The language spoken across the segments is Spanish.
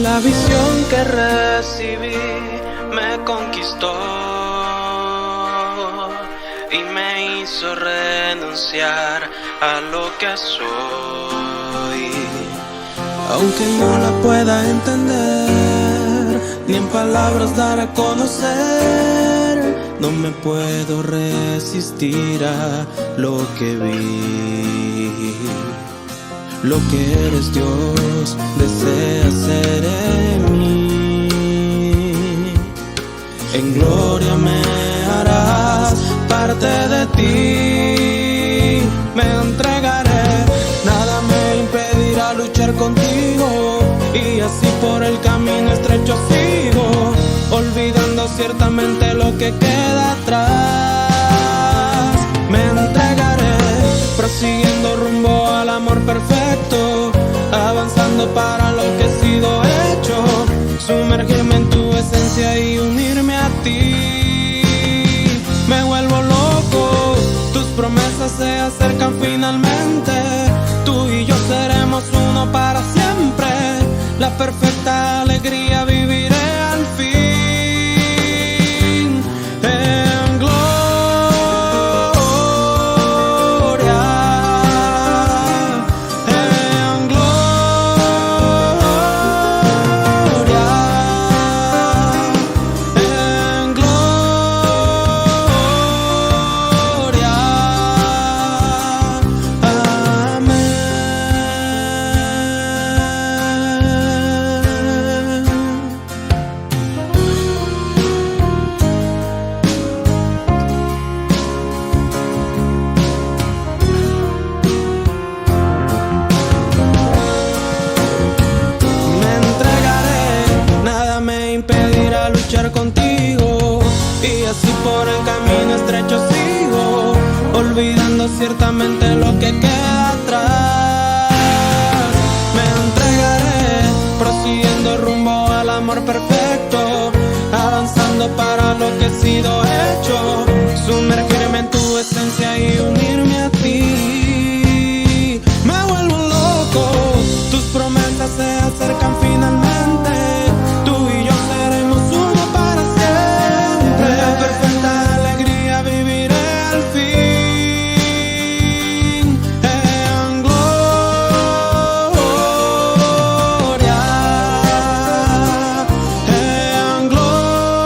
La visión que recibí me conquistó y me hizo renunciar a lo que soy. Aunque no la pueda entender, ni en palabras dar a conocer, no me puedo resistir a lo que vi. Lo que eres, Dios, desea ser en mí. En gloria me harás parte de ti. Me entregaré, nada me impedirá luchar contigo. Y así por el camino estrecho sigo, olvidando ciertamente lo que queda atrás. Me entregaré, prosiguiendo rumbo al amor perfecto, avanzando para lo que he sido hecho, sumergirme en tu esencia y unirme a ti. Me vuelvo loco, tus promesas se acercan finalmente, tú y yo seremos uno para siempre, la perfecta alegría viviré al fin. Contigo y así por el camino estrecho sigo, olvidando ciertamente lo que queda atrás. Me entregaré, prosiguiendo rumbo al amor perfecto, avanzando para lo que he sido hecho, sumergirme en tu esencia y unirme a ti. Me vuelvo loco, tus promesas se acercan finalmente, tú y yo seremos uno para siempre, la perfecta alegría viviré al fin. En gloria, en gloria, en gloria.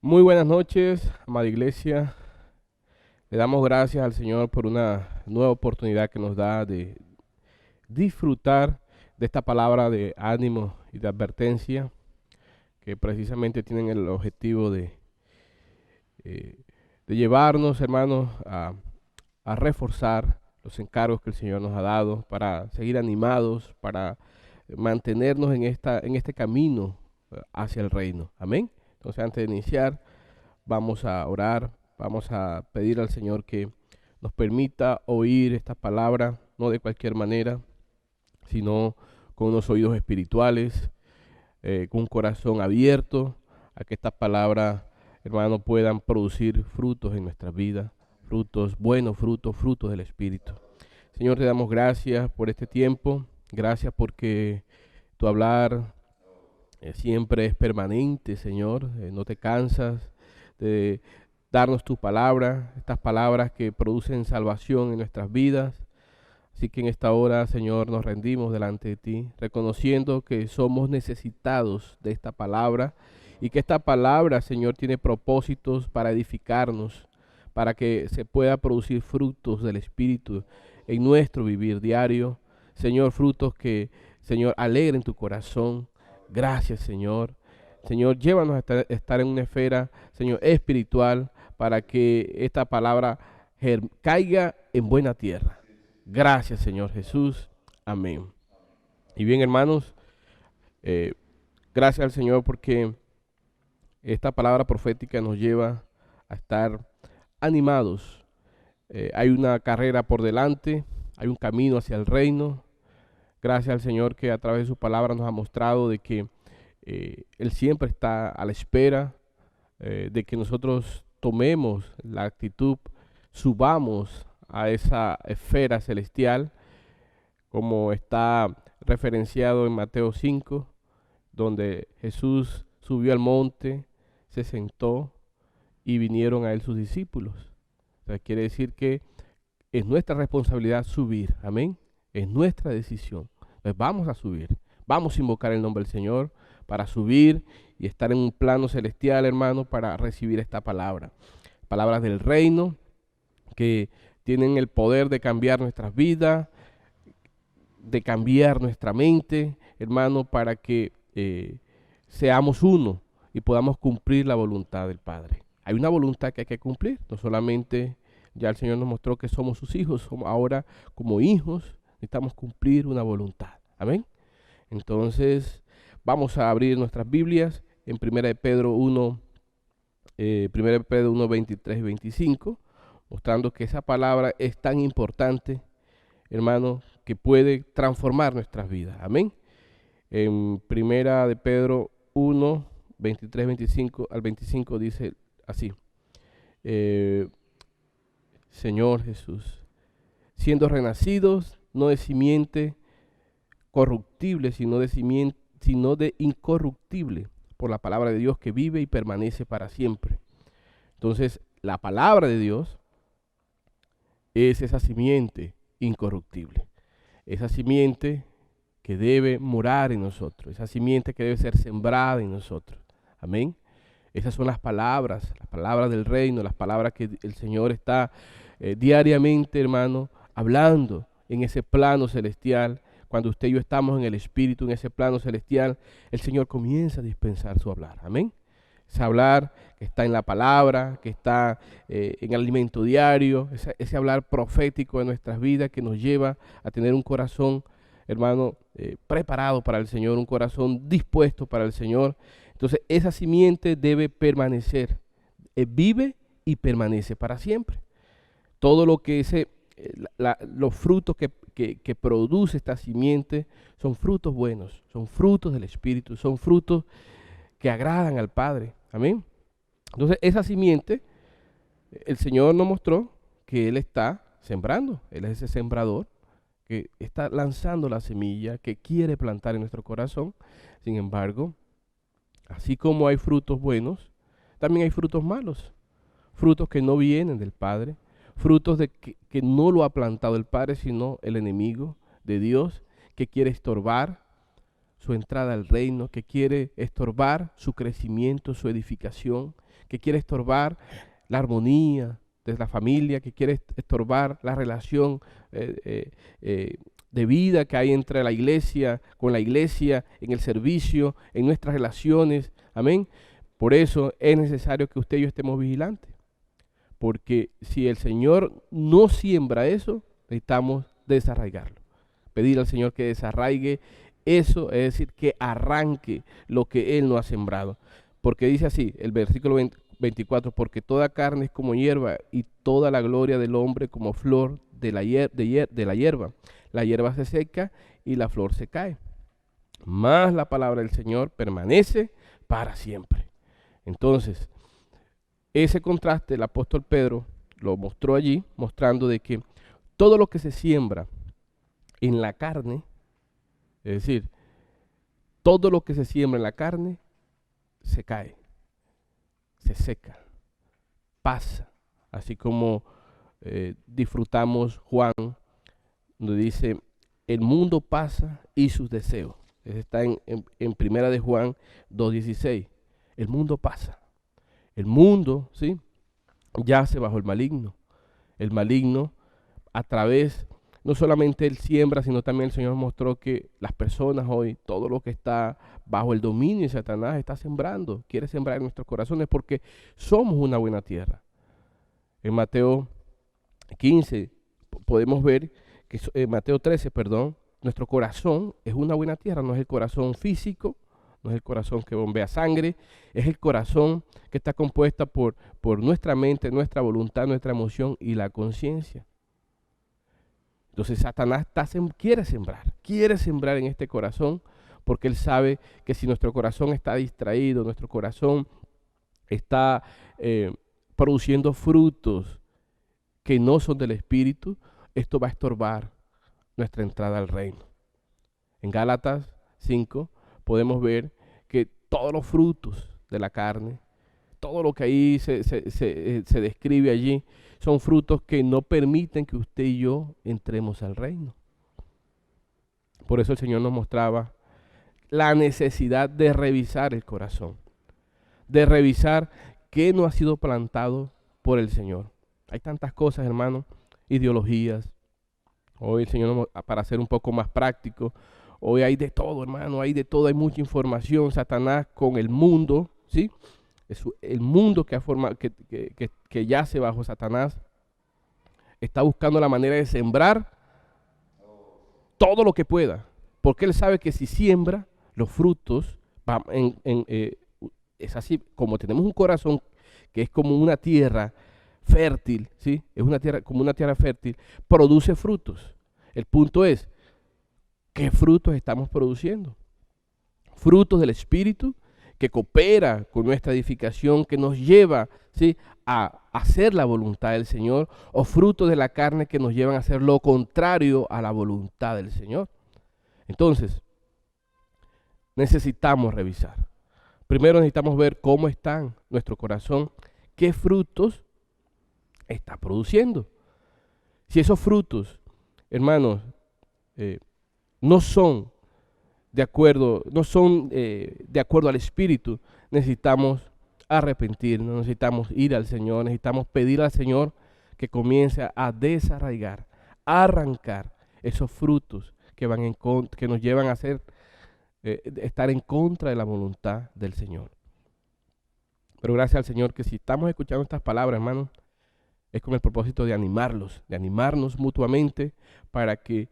Muy buenas noches, amada iglesia. Le damos gracias al Señor por una nueva oportunidad que nos da de disfrutar de esta palabra de ánimo y de advertencia, que precisamente tienen el objetivo de llevarnos, hermanos, a reforzar los encargos que el Señor nos ha dado para seguir animados, para mantenernos en este camino hacia el reino. Amén. Entonces, antes de iniciar, vamos a orar, vamos a pedir al Señor que nos permita oír esta palabra, no de cualquier manera, sino con unos oídos espirituales, con un corazón abierto, a que estas palabras, hermanos, puedan producir frutos en nuestras vidas, frutos buenos, frutos del Espíritu. Señor, te damos gracias por este tiempo, gracias porque tu hablar siempre es permanente, Señor, no te cansas de darnos tu palabra, estas palabras que producen salvación en nuestras vidas. Así que en esta hora, Señor, nos rendimos delante de ti, reconociendo que somos necesitados de esta palabra y que esta palabra, Señor, tiene propósitos para edificarnos, para que se pueda producir frutos del Espíritu en nuestro vivir diario. Señor, frutos que, Señor, alegren tu corazón. Gracias, Señor. Señor, llévanos a estar en una esfera, Señor, espiritual, para que esta palabra caiga en buena tierra. Gracias, Señor Jesús. Amén. Y bien, hermanos, gracias al Señor porque esta palabra profética nos lleva a estar animados. Hay una carrera por delante, hay un camino hacia el reino. Gracias al Señor que a través de su palabra nos ha mostrado de que Él siempre está a la espera de que nosotros tomemos la actitud, subamos a esa esfera celestial, como está referenciado en Mateo 5, donde Jesús subió al monte, se sentó y vinieron a Él sus discípulos. O sea, quiere decir que es nuestra responsabilidad subir, amén. Es nuestra decisión. Pues vamos a subir, vamos a invocar el nombre del Señor para subir y estar en un plano celestial, hermano, para recibir esta palabra. Palabras del reino que tienen el poder de cambiar nuestras vidas, de cambiar nuestra mente, hermano, para que seamos uno y podamos cumplir la voluntad del Padre. Hay una voluntad que hay que cumplir, no solamente ya el Señor nos mostró que somos sus hijos, somos ahora como hijos, necesitamos cumplir una voluntad. Amén. Entonces, vamos a abrir nuestras Biblias en 1 de Pedro 1, 23 y 25, mostrando que esa palabra es tan importante, hermano, que puede transformar nuestras vidas. Amén. En 1 de Pedro 1, 23, 25 al 25 dice así: Señor Jesús, siendo renacidos, no de simiente corruptible, sino de incorruptible, por la palabra de Dios que vive y permanece para siempre. Entonces, la palabra de Dios es esa simiente incorruptible, esa simiente que debe morar en nosotros, esa simiente que debe ser sembrada en nosotros. Amén. Esas son las palabras del reino, las palabras que el Señor está diariamente, hermano, hablando en ese plano celestial. Cuando usted y yo estamos en el Espíritu, en ese plano celestial, el Señor comienza a dispensar su hablar. Amén. Ese hablar que está en la palabra, que está en el alimento diario, ese hablar profético de nuestras vidas que nos lleva a tener un corazón, hermano, preparado para el Señor, un corazón dispuesto para el Señor. Entonces, esa simiente debe permanecer, vive y permanece para siempre. Todo lo que los frutos que produce esta simiente son frutos buenos, son frutos del Espíritu, son frutos que agradan al Padre. Amén. Entonces, esa simiente, el Señor nos mostró que Él está sembrando. Él es ese sembrador que está lanzando la semilla que quiere plantar en nuestro corazón. Sin embargo, así como hay frutos buenos, también hay frutos malos. Frutos que no vienen del Padre. Frutos que no lo ha plantado el Padre, sino el enemigo de Dios, que quiere estorbar su entrada al reino, que quiere estorbar su crecimiento, su edificación, que quiere estorbar la armonía de la familia, que quiere estorbar la relación de vida que hay entre la iglesia, con la iglesia, en el servicio, en nuestras relaciones. Amén. Por eso es necesario que usted y yo estemos vigilantes. Porque si el Señor no siembra eso, necesitamos desarraigarlo. Pedir al Señor que desarraigue eso, es decir, que arranque lo que Él no ha sembrado. Porque dice así, el versículo 24, porque toda carne es como hierba y toda la gloria del hombre como flor de la hierba. La hierba se seca y la flor se cae. Mas la palabra del Señor permanece para siempre. Entonces, ese contraste el apóstol Pedro lo mostró allí, mostrando de que todo lo que se siembra en la carne, es decir, todo lo que se siembra en la carne, se cae, se seca, pasa. Así como disfrutamos Juan, donde dice, el mundo pasa y sus deseos. Eso está en primera de Juan 2:16. El mundo pasa. El mundo, ¿sí? yace bajo el maligno. El maligno, a través, no solamente él siembra, sino también el Señor mostró que las personas hoy, todo lo que está bajo el dominio de Satanás está sembrando, quiere sembrar en nuestros corazones porque somos una buena tierra. En Mateo 15 podemos ver que Mateo 13, perdón, nuestro corazón es una buena tierra, no es el corazón físico, no es el corazón que bombea sangre, es el corazón que está compuesta por nuestra mente, nuestra voluntad, nuestra emoción y la conciencia. Entonces Satanás quiere sembrar en este corazón, porque él sabe que si nuestro corazón está distraído, nuestro corazón está produciendo frutos que no son del Espíritu, esto va a estorbar nuestra entrada al reino. En Gálatas 5 podemos ver que todos los frutos de la carne, todo lo que ahí se describe allí, son frutos que no permiten que usted y yo entremos al reino. Por eso el Señor nos mostraba la necesidad de revisar el corazón, de revisar qué no ha sido plantado por el Señor. Hay tantas cosas, hermano, ideologías. Hoy el Señor, para ser un poco más práctico, hoy hay de todo, hermano, hay de todo, hay mucha información. Satanás con el mundo, ¿sí? Es el mundo que ha formado, que yace bajo Satanás, está buscando la manera de sembrar todo lo que pueda, porque él sabe que si siembra, los frutos, es así, como tenemos un corazón que es como una tierra fértil, ¿sí? Es una tierra, como una tierra fértil, produce frutos. El punto es, ¿qué frutos estamos produciendo? Frutos del Espíritu, que coopera con nuestra edificación, que nos lleva, ¿sí?, a hacer la voluntad del Señor, o frutos de la carne que nos llevan a hacer lo contrario a la voluntad del Señor. Entonces, necesitamos revisar. Primero necesitamos ver cómo está nuestro corazón, qué frutos está produciendo. Si esos frutos, hermanos, no son de acuerdo al Espíritu, necesitamos arrepentirnos, necesitamos ir al Señor, necesitamos pedir al Señor que comience a desarraigar, a arrancar esos frutos que nos llevan a estar en contra de la voluntad del Señor. Pero gracias al Señor que si estamos escuchando estas palabras, hermanos, es con el propósito de animarnos mutuamente para que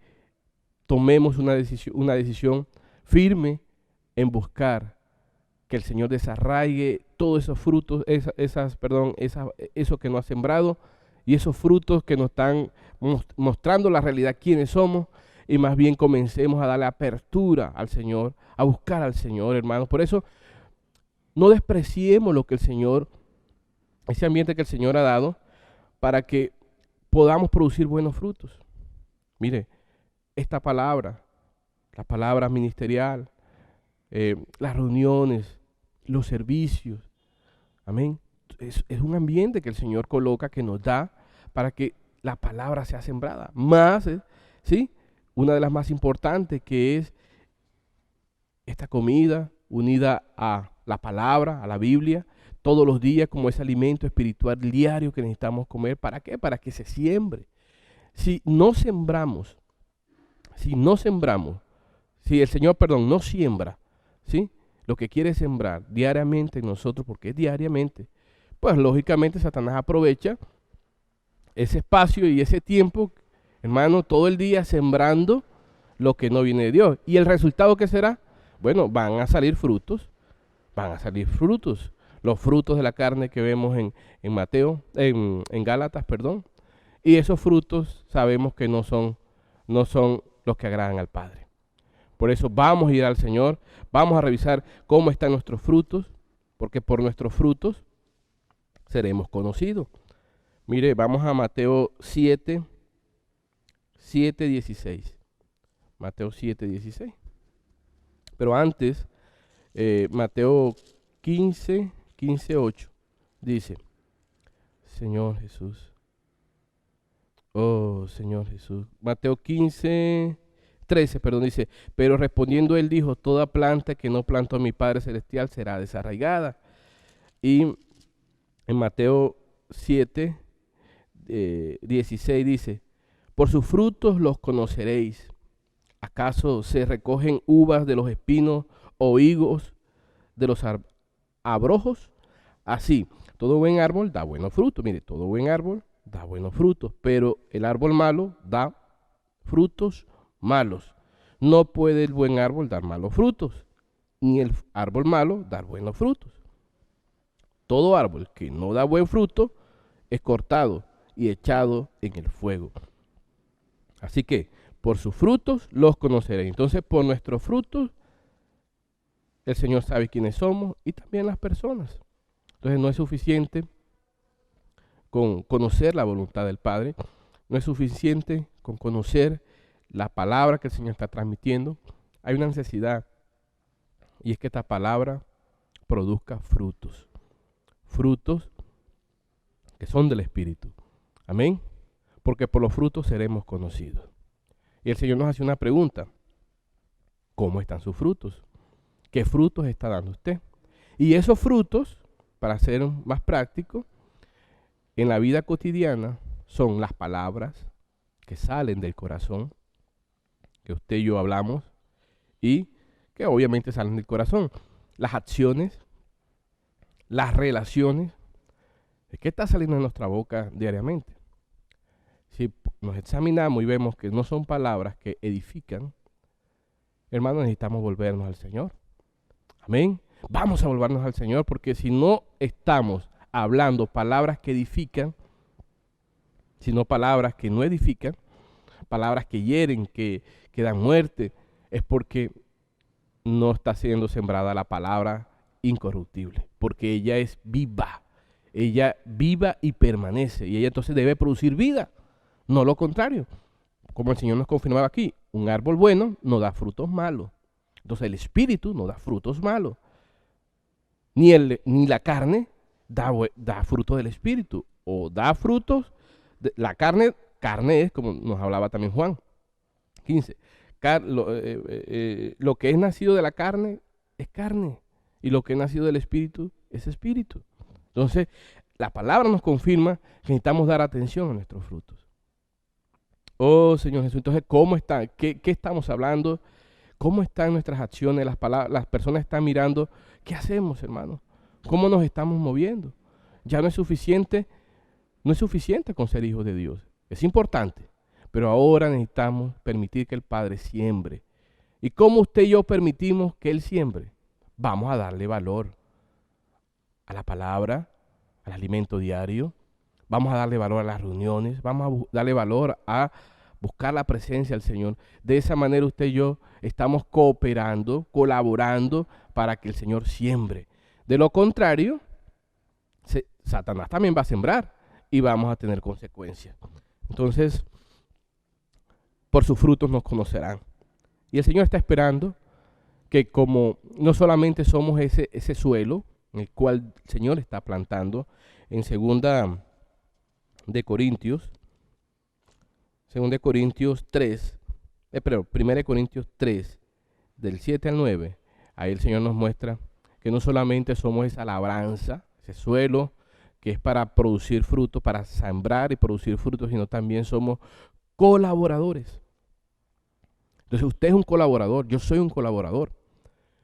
tomemos una decisión firme en buscar que el Señor desarraigue todos esos frutos, eso que nos ha sembrado y esos frutos que nos están mostrando la realidad, quiénes somos, y más bien comencemos a darle apertura al Señor, a buscar al Señor, hermanos. Por eso, no despreciemos lo que el Señor, ese ambiente que el Señor ha dado, para que podamos producir buenos frutos. Mire, esta palabra, la palabra ministerial, las reuniones, los servicios, amén, es un ambiente que el Señor coloca, que nos da para que la palabra sea sembrada. Más, ¿sí?, una de las más importantes, que es esta comida unida a la palabra, a la Biblia, todos los días como ese alimento espiritual diario que necesitamos comer. ¿Para qué? Para que se siembre. Si no sembramos, si el Señor, no siembra, ¿sí?, lo que quiere sembrar diariamente en nosotros, porque es diariamente, pues lógicamente Satanás aprovecha ese espacio y ese tiempo, hermano, todo el día sembrando lo que no viene de Dios. ¿Y el resultado qué será? Bueno, van a salir frutos, los frutos de la carne que vemos en Gálatas, y esos frutos sabemos que no son los que agradan al Padre. Por eso vamos a ir al Señor, vamos a revisar cómo están nuestros frutos, porque por nuestros frutos seremos conocidos. Mire, vamos a Mateo 7:16. Mateo 7:16. Pero antes, Mateo 15:8 dice: Señor Jesús. Oh, Señor Jesús. Mateo 15:13, dice: pero respondiendo él dijo: toda planta que no plantó mi Padre Celestial será desarraigada. Y en Mateo 7, 16 dice, por sus frutos los conoceréis. ¿Acaso se recogen uvas de los espinos o higos de los abrojos? Así, todo buen árbol da buenos frutos. Mire, todo buen árbol da buenos frutos, pero el árbol malo da frutos malos. No puede el buen árbol dar malos frutos, ni el árbol malo dar buenos frutos. Todo árbol que no da buen fruto es cortado y echado en el fuego. Así que por sus frutos los conoceréis. Entonces, por nuestros frutos, el Señor sabe quiénes somos y también las personas. Entonces, no es suficiente con conocer la voluntad del Padre, no es suficiente con conocer la palabra que el Señor está transmitiendo. Hay una necesidad, y es que esta palabra produzca frutos. Frutos que son del Espíritu. Amén. Porque por los frutos seremos conocidos. Y el Señor nos hace una pregunta. ¿Cómo están sus frutos? ¿Qué frutos está dando usted? Y esos frutos, para ser más práctico, en la vida cotidiana son las palabras que salen del corazón, que usted y yo hablamos, y que obviamente salen del corazón. Las acciones, las relaciones, ¿qué está saliendo de nuestra boca diariamente? Si nos examinamos y vemos que no son palabras que edifican, hermanos, necesitamos volvernos al Señor. Amén. Vamos a volvernos al Señor, porque si no estamos hablando palabras que edifican, sino palabras que no edifican, palabras que hieren, que dan muerte, es porque no está siendo sembrada la palabra incorruptible, porque ella es viva y permanece, y ella entonces debe producir vida, no lo contrario. Como el Señor nos confirmaba aquí, un árbol bueno no da frutos malos. Entonces el espíritu no da frutos malos, ni la carne da fruto del espíritu, o da frutos, la carne es como nos hablaba también Juan 15, lo que es nacido de la carne es carne, y lo que es nacido del espíritu es espíritu. Entonces la palabra nos confirma que necesitamos dar atención a nuestros frutos. Oh Señor Jesús, entonces ¿cómo está? ¿Qué estamos hablando? ¿Cómo están nuestras acciones? Las personas están mirando. ¿Qué hacemos, hermano? ¿Cómo nos estamos moviendo? Ya no es suficiente con ser hijos de Dios. Es importante, pero ahora necesitamos permitir que el Padre siembre. ¿Y cómo usted y yo permitimos que Él siembre? Vamos a darle valor a la palabra, al alimento diario. Vamos a darle valor a las reuniones. Vamos a darle valor a buscar la presencia del Señor. De esa manera usted y yo estamos cooperando, colaborando para que el Señor siembre. De lo contrario, Satanás también va a sembrar y vamos a tener consecuencias. Entonces, por sus frutos nos conocerán. Y el Señor está esperando que como no solamente somos ese suelo en el cual el Señor está plantando, en 2 de Corintios 3, 1 Corintios 3, del 7 al 9, ahí el Señor nos muestra que no solamente somos esa labranza, ese suelo que es para producir frutos, para sembrar y producir frutos, sino también somos colaboradores. Entonces usted es un colaborador, yo soy un colaborador.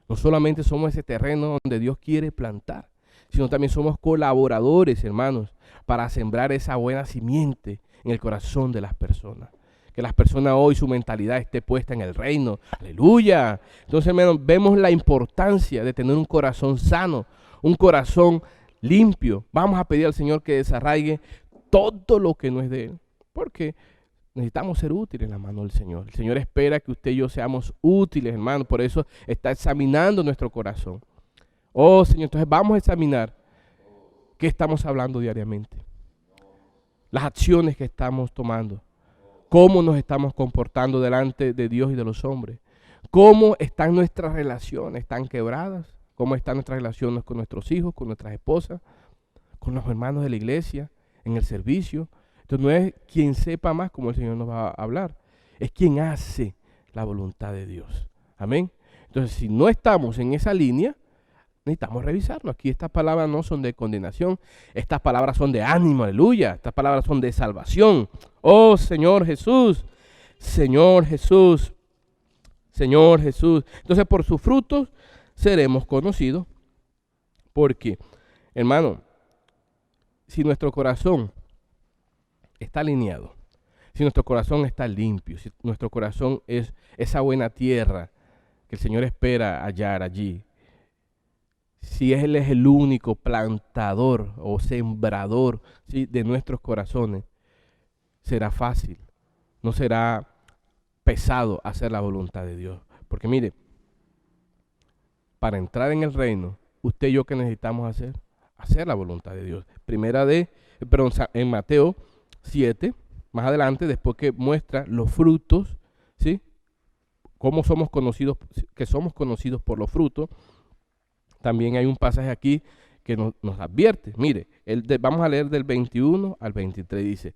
No solamente somos ese terreno donde Dios quiere plantar, sino también somos colaboradores, hermanos, para sembrar esa buena simiente en el corazón de las personas. Que las personas hoy su mentalidad esté puesta en el reino. ¡Aleluya! Entonces, hermanos, vemos la importancia de tener un corazón sano, un corazón limpio. Vamos a pedir al Señor que desarraigue todo lo que no es de Él, porque necesitamos ser útiles en la mano del Señor. El Señor espera que usted y yo seamos útiles, hermano. Por eso está examinando nuestro corazón. Oh, Señor, entonces vamos a examinar qué estamos hablando diariamente. Las acciones que estamos tomando. Cómo nos estamos comportando delante de Dios y de los hombres. Cómo están nuestras relaciones. ¿Están quebradas? ¿Cómo están nuestras relaciones con nuestros hijos, con nuestras esposas, con los hermanos de la iglesia, en el servicio? Entonces no es quien sepa más, como el Señor nos va a hablar, es quien hace la voluntad de Dios. Amén. Entonces si no estamos en esa línea, necesitamos revisarlo. Aquí estas palabras no son de condenación, estas palabras son de ánimo, aleluya. Estas palabras son de salvación. Oh Señor Jesús, Señor Jesús, Señor Jesús. Entonces por sus frutos seremos conocidos. Porque, hermano, si nuestro corazón está alineado, si nuestro corazón está limpio, si nuestro corazón es esa buena tierra que el Señor espera hallar allí, si Él es el único plantador o sembrador, ¿sí?, de nuestros corazones, será fácil, no será pesado hacer la voluntad de Dios. Porque mire, para entrar en el reino, usted y yo, ¿qué necesitamos hacer? Hacer la voluntad de Dios. En Mateo 7, más adelante, después que muestra los frutos, ¿sí?, cómo somos conocidos, que somos conocidos por los frutos. También hay un pasaje aquí que nos advierte. Mire, vamos a leer del 21 al 23, dice: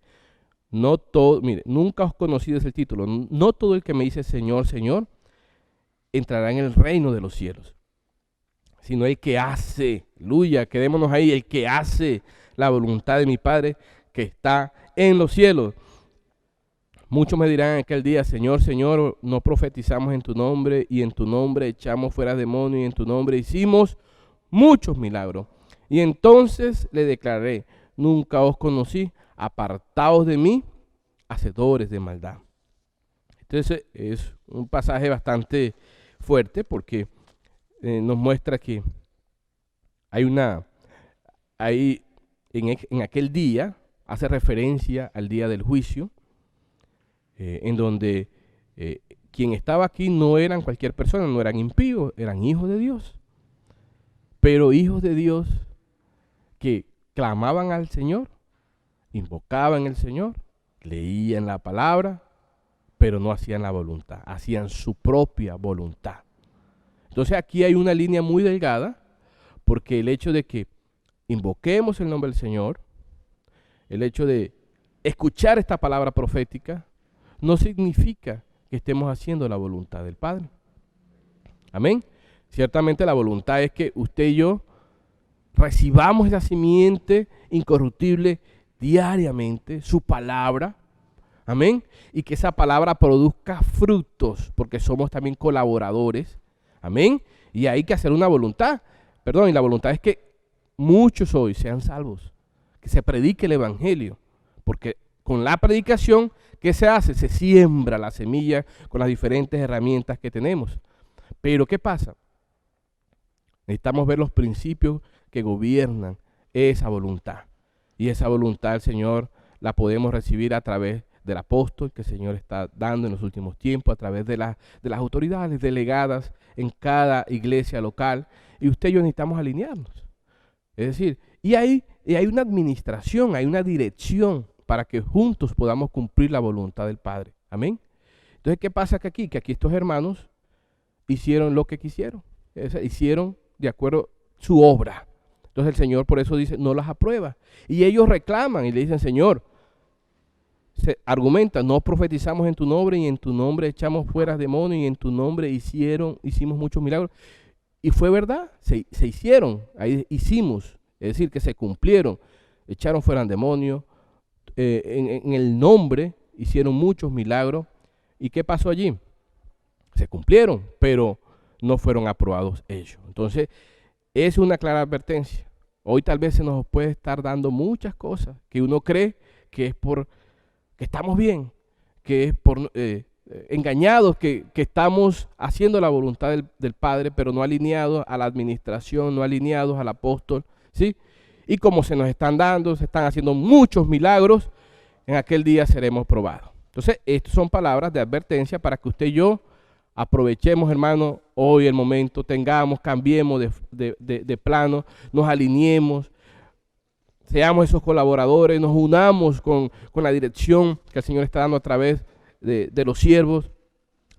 nunca os conocí, es el título, no todo el que me dice Señor, Señor, entrará en el reino de los cielos, sino el que hace, aleluya, quedémonos ahí, el que hace la voluntad de mi Padre que está en los cielos. Muchos me dirán en aquel día: Señor, Señor, no profetizamos en tu nombre, y en tu nombre echamos fuera demonios, y en tu nombre hicimos muchos milagros. Y entonces le declararé: nunca os conocí, apartaos de mí, hacedores de maldad. Entonces es un pasaje bastante fuerte, porque nos muestra que en aquel día, hace referencia al día del juicio, en donde quien estaba aquí no eran cualquier persona, no eran impíos, eran hijos de Dios. Pero hijos de Dios que clamaban al Señor, invocaban al Señor, leían la palabra, pero no hacían la voluntad, hacían su propia voluntad. Entonces aquí hay una línea muy delgada, porque el hecho de que invoquemos el nombre del Señor, el hecho de escuchar esta palabra profética, no significa que estemos haciendo la voluntad del Padre. Amén. Ciertamente la voluntad es que usted y yo recibamos esa simiente incorruptible diariamente, su palabra. Amén. Y que esa palabra produzca frutos, porque somos también colaboradores. Amén. Y hay que hacer una voluntad. Y la voluntad es que muchos hoy sean salvos, que se predique el evangelio, porque con la predicación, ¿qué se hace? Se siembra la semilla con las diferentes herramientas que tenemos. Pero ¿qué pasa? Necesitamos ver los principios que gobiernan esa voluntad. Y esa voluntad el Señor la podemos recibir a través del apóstol que el Señor está dando en los últimos tiempos, a través de las autoridades delegadas en cada iglesia local. Y usted y yo necesitamos alinearnos. Es decir, y hay una administración, hay una dirección para que juntos podamos cumplir la voluntad del Padre. Amén. Entonces, ¿qué pasa aquí? Que aquí estos hermanos hicieron lo que quisieron. Hicieron de acuerdo su obra. Entonces el Señor por eso dice, no las aprueba. Y ellos reclaman y le dicen, Señor, se argumentan, no profetizamos en tu nombre, y en tu nombre echamos fuera demonios, y en tu nombre hicimos muchos milagros. Y fue verdad, se hicieron, ahí hicimos, es decir, que se cumplieron, echaron fuera demonios, en el nombre hicieron muchos milagros. ¿Y qué pasó allí? Se cumplieron, pero no fueron aprobados ellos. Entonces, es una clara advertencia. Hoy tal vez se nos puede estar dando muchas cosas que uno cree que es por que estamos bien, que es por engañados, que estamos haciendo la voluntad del Padre, pero no alineados a la administración, no alineados al apóstol, ¿sí? Y como se nos están dando, se están haciendo muchos milagros, en aquel día seremos probados. Entonces, estas son palabras de advertencia para que usted y yo aprovechemos, hermano, hoy el momento, cambiemos de plano, nos alineemos, seamos esos colaboradores, nos unamos con la dirección que el Señor está dando a través de los siervos,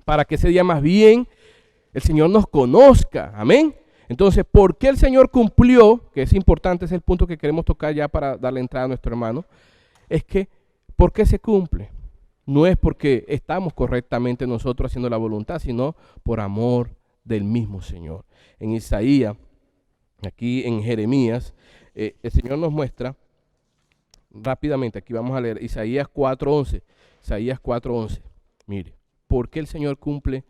para que ese día más bien el Señor nos conozca. Amén. Entonces, ¿por qué el Señor cumplió? Que es importante, es el punto que queremos tocar ya para darle entrada a nuestro hermano. Es que, ¿por qué se cumple? No es porque estamos correctamente nosotros haciendo la voluntad, sino por amor del mismo Señor. En Isaías aquí en Jeremías, el Señor nos muestra rápidamente, aquí vamos a leer Isaías 4:11. Isaías 4:11. Mire, ¿por qué el Señor cumple?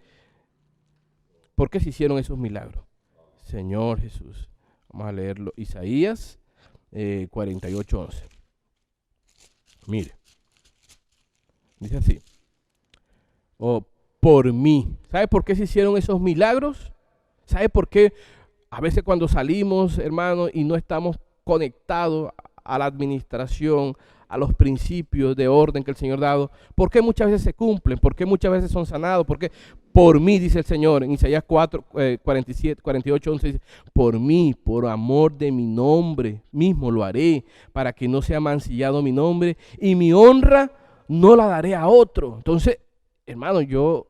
¿Por qué se hicieron esos milagros? Señor Jesús. Vamos a leerlo. Isaías 48:11. Mire. Dice así. Oh, por mí. ¿Sabe por qué se hicieron esos milagros? ¿Sabe por qué a veces cuando salimos, hermano, y no estamos conectados a la administración, a los principios de orden que el Señor ha dado, por qué muchas veces se cumplen? ¿Por qué muchas veces son sanados? ¿Por qué? Por mí, dice el Señor, en Isaías 48:11 dice, por mí, por amor de mi nombre mismo lo haré, para que no sea mancillado mi nombre, y mi honra no la daré a otro. Entonces, hermano, yo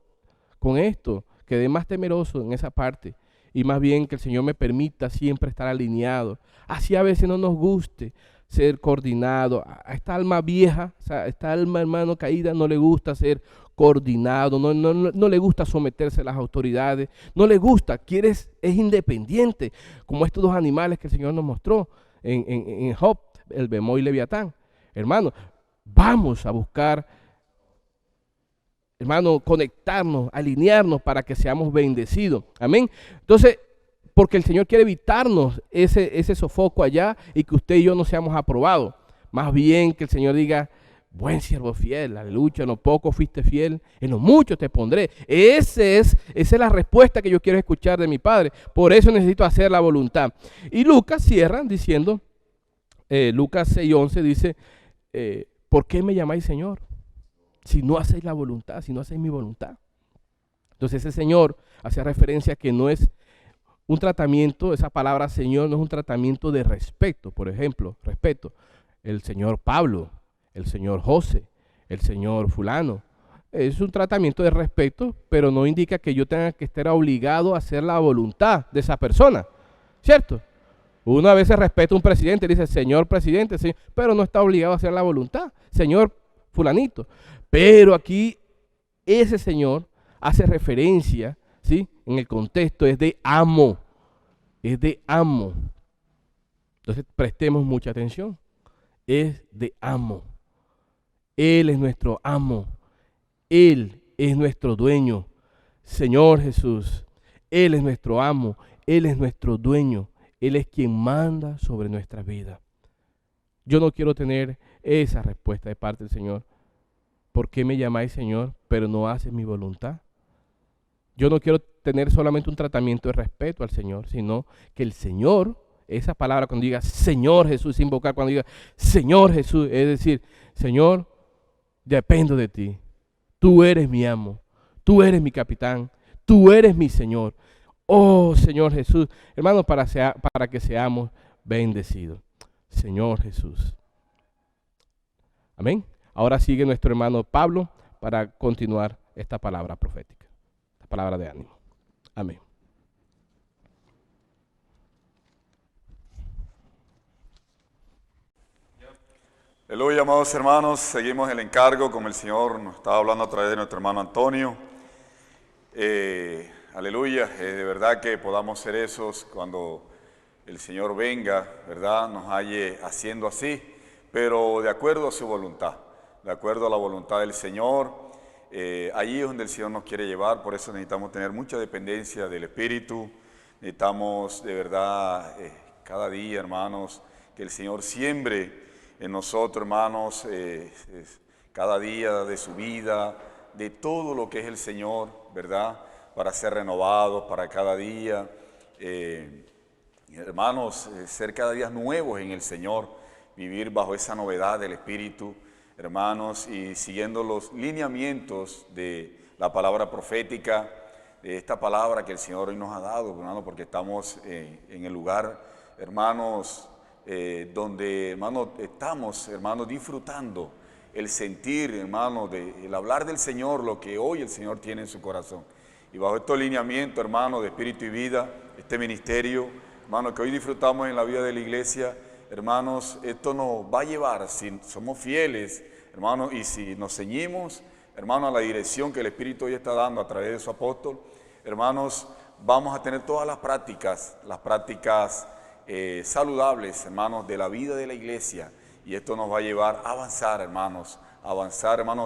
con esto quedé más temeroso en esa parte, y más bien que el Señor me permita siempre estar alineado. Así a veces no nos guste ser coordinado. A esta alma vieja, o sea, esta alma, hermano, caída, no le gusta ser coordinado, no le gusta someterse a las autoridades, no le gusta, es independiente, como estos dos animales que el Señor nos mostró en Job, el Bemó y Leviatán. Hermano, vamos a buscar, hermano, conectarnos, alinearnos para que seamos bendecidos. Amén. Entonces, porque el Señor quiere evitarnos ese sofoco allá y que usted y yo no seamos aprobados. Más bien que el Señor diga, buen siervo fiel, aleluya, en lo poco fuiste fiel, en lo mucho te pondré. Esa es la respuesta que yo quiero escuchar de mi Padre. Por eso necesito hacer la voluntad. Y Lucas cierra diciendo, Lucas 6:11 dice, ¿por qué me llamáis Señor? Si no hacéis la voluntad, si no hacéis mi voluntad. Entonces ese Señor hace referencia a que no es un tratamiento, esa palabra Señor no es un tratamiento de respeto. Por ejemplo, respeto, el Señor Pablo, el Señor José, el Señor fulano. Es un tratamiento de respeto, pero no indica que yo tenga que estar obligado a hacer la voluntad de esa persona, ¿cierto? Uno a veces respeta a un presidente, dice Señor presidente, sí, pero no está obligado a hacer la voluntad, Señor fulanito. Pero aquí ese Señor hace referencia, ¿sí? En el contexto es de amo, es de amo. Entonces prestemos mucha atención, es de amo. Él es nuestro amo, Él es nuestro dueño. Señor Jesús, Él es nuestro amo, Él es nuestro dueño, Él es quien manda sobre nuestra vida. Yo no quiero tener esa respuesta de parte del Señor. ¿Por qué me llamáis Señor, pero no haces mi voluntad? Yo no quiero tener solamente un tratamiento de respeto al Señor, sino que el Señor, esa palabra cuando diga Señor Jesús, invocar cuando diga Señor Jesús, es decir, Señor, dependo de ti. Tú eres mi amo, tú eres mi capitán, tú eres mi Señor. Oh Señor Jesús, hermanos, para que seamos bendecidos. Señor Jesús. Amén. Ahora sigue nuestro hermano Pablo para continuar esta palabra profética, esta palabra de ánimo. Amén. Aleluya, amados hermanos, seguimos el encargo como el Señor nos estaba hablando a través de nuestro hermano Antonio. Aleluya, de verdad que podamos ser esos cuando el Señor venga, ¿verdad? Nos halle haciendo así, pero de acuerdo a su voluntad, de acuerdo a la voluntad del Señor. Allí es donde el Señor nos quiere llevar, por eso necesitamos tener mucha dependencia del Espíritu. Necesitamos de verdad cada día, hermanos, que el Señor siembre en nosotros, hermanos, cada día de su vida, de todo lo que es el Señor, ¿verdad? Para ser renovados, para cada día, hermanos, ser cada día nuevos en el Señor, vivir bajo esa novedad del Espíritu, hermanos, y siguiendo los lineamientos de la palabra profética, de esta palabra que el Señor hoy nos ha dado, hermanos, porque estamos en el lugar, hermanos, donde, hermanos, estamos, hermanos, disfrutando el sentir, hermanos, el hablar del Señor, lo que hoy el Señor tiene en su corazón. Y bajo estos lineamientos, hermanos, de espíritu y vida, este ministerio, hermanos, que hoy disfrutamos en la vida de la iglesia, hermanos, esto nos va a llevar, si somos fieles, hermanos, y si nos ceñimos, hermanos, a la dirección que el Espíritu hoy está dando a través de su apóstol, hermanos, vamos a tener todas las prácticas saludables, hermanos, de la vida de la iglesia. Y esto nos va a llevar a avanzar, hermanos,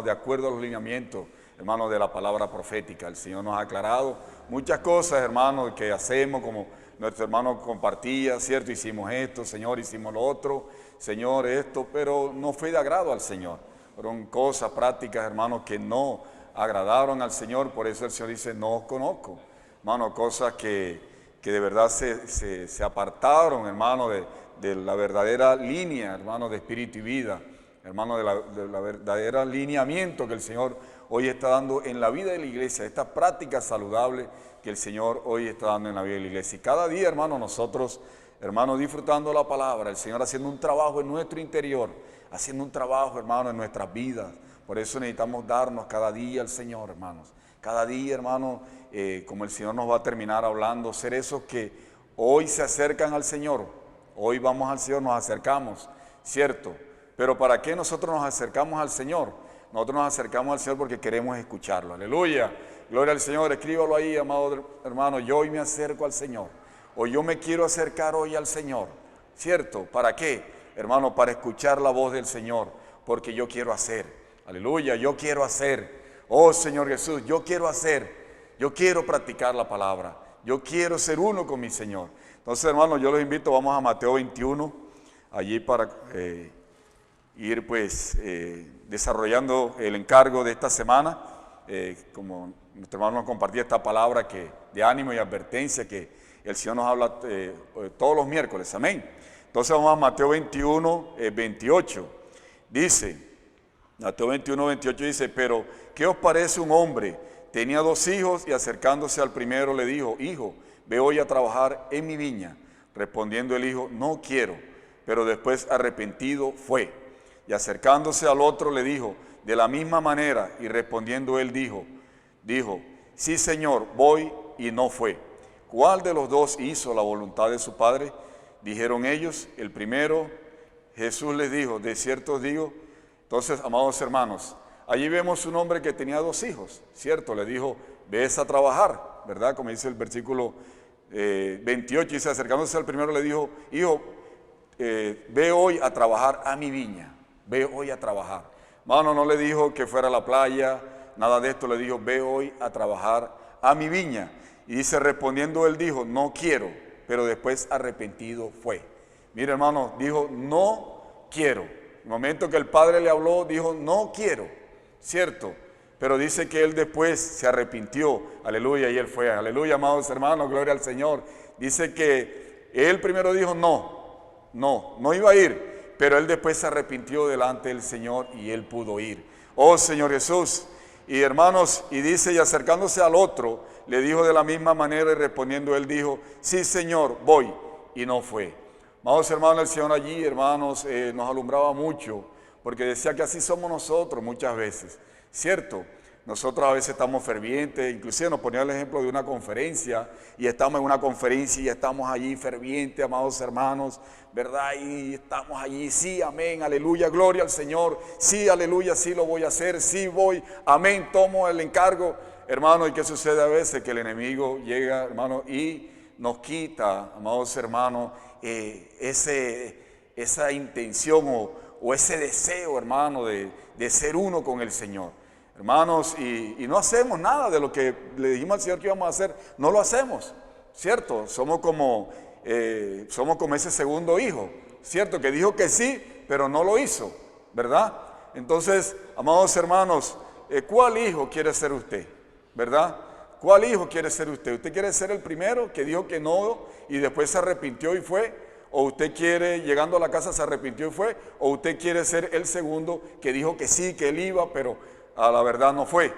de acuerdo a los lineamientos, hermanos, de la palabra profética. El Señor nos ha aclarado muchas cosas, hermanos, que hacemos, como nuestro hermano compartía, ¿cierto? Hicimos esto, Señor, hicimos lo otro, Señor, esto, pero no fue de agrado al Señor. Fueron cosas prácticas, hermanos, que no agradaron al Señor, por eso el Señor dice, no os conozco. Hermanos, cosas que de verdad se apartaron, hermanos, de la verdadera línea, hermanos, de espíritu y vida, hermanos, de la verdadera lineamiento que el Señor hoy está dando en la vida de la iglesia, estas prácticas saludables que el Señor hoy está dando en la vida de la iglesia. Y cada día, hermanos, nosotros, hermanos, disfrutando la palabra, el Señor haciendo un trabajo en nuestro interior, haciendo un trabajo, hermanos, en nuestras vidas. Por eso necesitamos darnos cada día al Señor, hermanos. Cada día, hermanos, como el Señor nos va a terminar hablando, ser esos que hoy se acercan al Señor. Hoy vamos al Señor, nos acercamos, ¿cierto? Pero ¿para qué nosotros nos acercamos al Señor? Nosotros nos acercamos al Señor porque queremos escucharlo. Aleluya. Gloria al Señor. Escríbalo ahí, amado hermano. Yo hoy me acerco al Señor. O yo me quiero acercar hoy al Señor. ¿Cierto? ¿Para qué? Hermano, para escuchar la voz del Señor. Porque yo quiero hacer. Aleluya. Yo quiero hacer. Oh Señor Jesús, yo quiero hacer. Yo quiero practicar la palabra. Yo quiero ser uno con mi Señor. Entonces, hermanos, yo los invito, vamos a Mateo 21. Allí para ir pues desarrollando el encargo de esta semana, como nuestro hermano nos compartía esta palabra de ánimo y advertencia que el Señor nos habla todos los miércoles, amén. Entonces vamos a Mateo 21, 28, Mateo 21, 28 dice, pero ¿qué os parece un hombre? Tenía 2 hijos y acercándose al primero le dijo, hijo, ve hoy a trabajar en mi viña. Respondiendo el hijo, no quiero, pero después arrepentido fue. Y acercándose al otro le dijo, de la misma manera, y respondiendo él dijo, sí Señor, voy, y no fue. ¿Cuál de los 2 hizo la voluntad de su padre? Dijeron ellos, el primero. Jesús les dijo, de cierto os digo. Entonces, amados hermanos, allí vemos un hombre que tenía 2 hijos, ¿cierto? Le dijo, ves a trabajar, ¿verdad? Como dice el versículo 28, dice, acercándose al primero le dijo, hijo, ve hoy a trabajar a mi viña. Ve hoy a trabajar. Hermano, no le dijo que fuera a la playa, nada de esto, le dijo, ve hoy a trabajar a mi viña. Y dice, respondiendo él dijo, no quiero, pero después arrepentido fue. Mire, hermano, dijo, no quiero. El momento que el padre le habló, dijo, no quiero, ¿cierto? Pero dice que él después se arrepintió, aleluya, y él fue, aleluya, amados hermanos, gloria al Señor. Dice que él primero dijo, no iba a ir. Pero él después se arrepintió delante del Señor y él pudo ir. Oh Señor Jesús. Y hermanos, y dice, y acercándose al otro, le dijo de la misma manera y respondiendo él dijo, sí Señor, voy, y no fue. Amados hermanos, el Señor allí, hermanos, nos alumbraba mucho, porque decía que así somos nosotros muchas veces, ¿cierto? Nosotros a veces estamos fervientes, inclusive nos ponía el ejemplo de una conferencia, y estamos en una conferencia y estamos allí fervientes, amados hermanos, ¿verdad? Y estamos allí, sí, amén, aleluya, gloria al Señor, sí, aleluya, sí lo voy a hacer, sí voy, amén, tomo el encargo, hermano. ¿Y qué sucede a veces? Que el enemigo llega, hermano, y nos quita, amados hermanos, esa intención o ese deseo, hermano, de ser uno con el Señor. Hermanos, y no hacemos nada de lo que le dijimos al Señor que íbamos a hacer, no lo hacemos, ¿cierto? Somos como ese segundo hijo, ¿cierto? Que dijo que sí, pero no lo hizo, ¿verdad? Entonces, amados hermanos, ¿cuál hijo quiere ser usted? ¿Verdad? ¿Cuál hijo quiere ser usted? ¿Usted quiere ser el primero que dijo que no y después se arrepintió y fue? ¿O usted quiere, llegando a la casa, se arrepintió y fue? ¿O usted quiere ser el segundo que dijo que sí, que él iba, pero a la verdad no fue?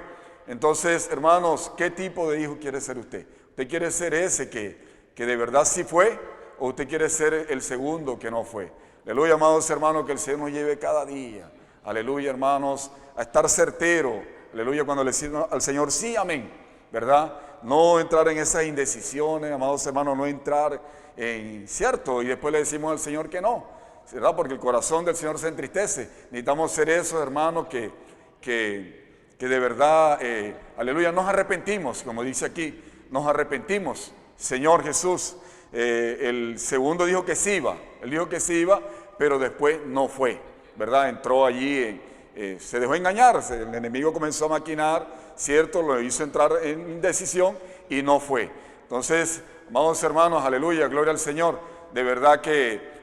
Entonces, hermanos, ¿qué tipo de hijo quiere ser usted? ¿Usted quiere ser ese que de verdad sí fue? ¿O usted quiere ser el segundo que no fue? Aleluya, amados hermanos, que el Señor nos lleve cada día. Aleluya, hermanos, a estar certero. Aleluya, cuando le decimos al Señor, sí, amén, ¿verdad? No entrar en esas indecisiones, amados hermanos, no entrar en cierto, y después le decimos al Señor que no, ¿verdad? Porque el corazón del Señor se entristece. Necesitamos ser esos hermanos que de verdad, aleluya, nos arrepentimos, como dice aquí, nos arrepentimos. Señor Jesús, el segundo dijo que sí iba, él dijo que sí iba, pero después no fue, ¿verdad? Entró allí, se dejó engañar, el enemigo comenzó a maquinar, ¿cierto? Lo hizo entrar en indecisión y no fue. Entonces, amados hermanos, aleluya, gloria al Señor, de verdad que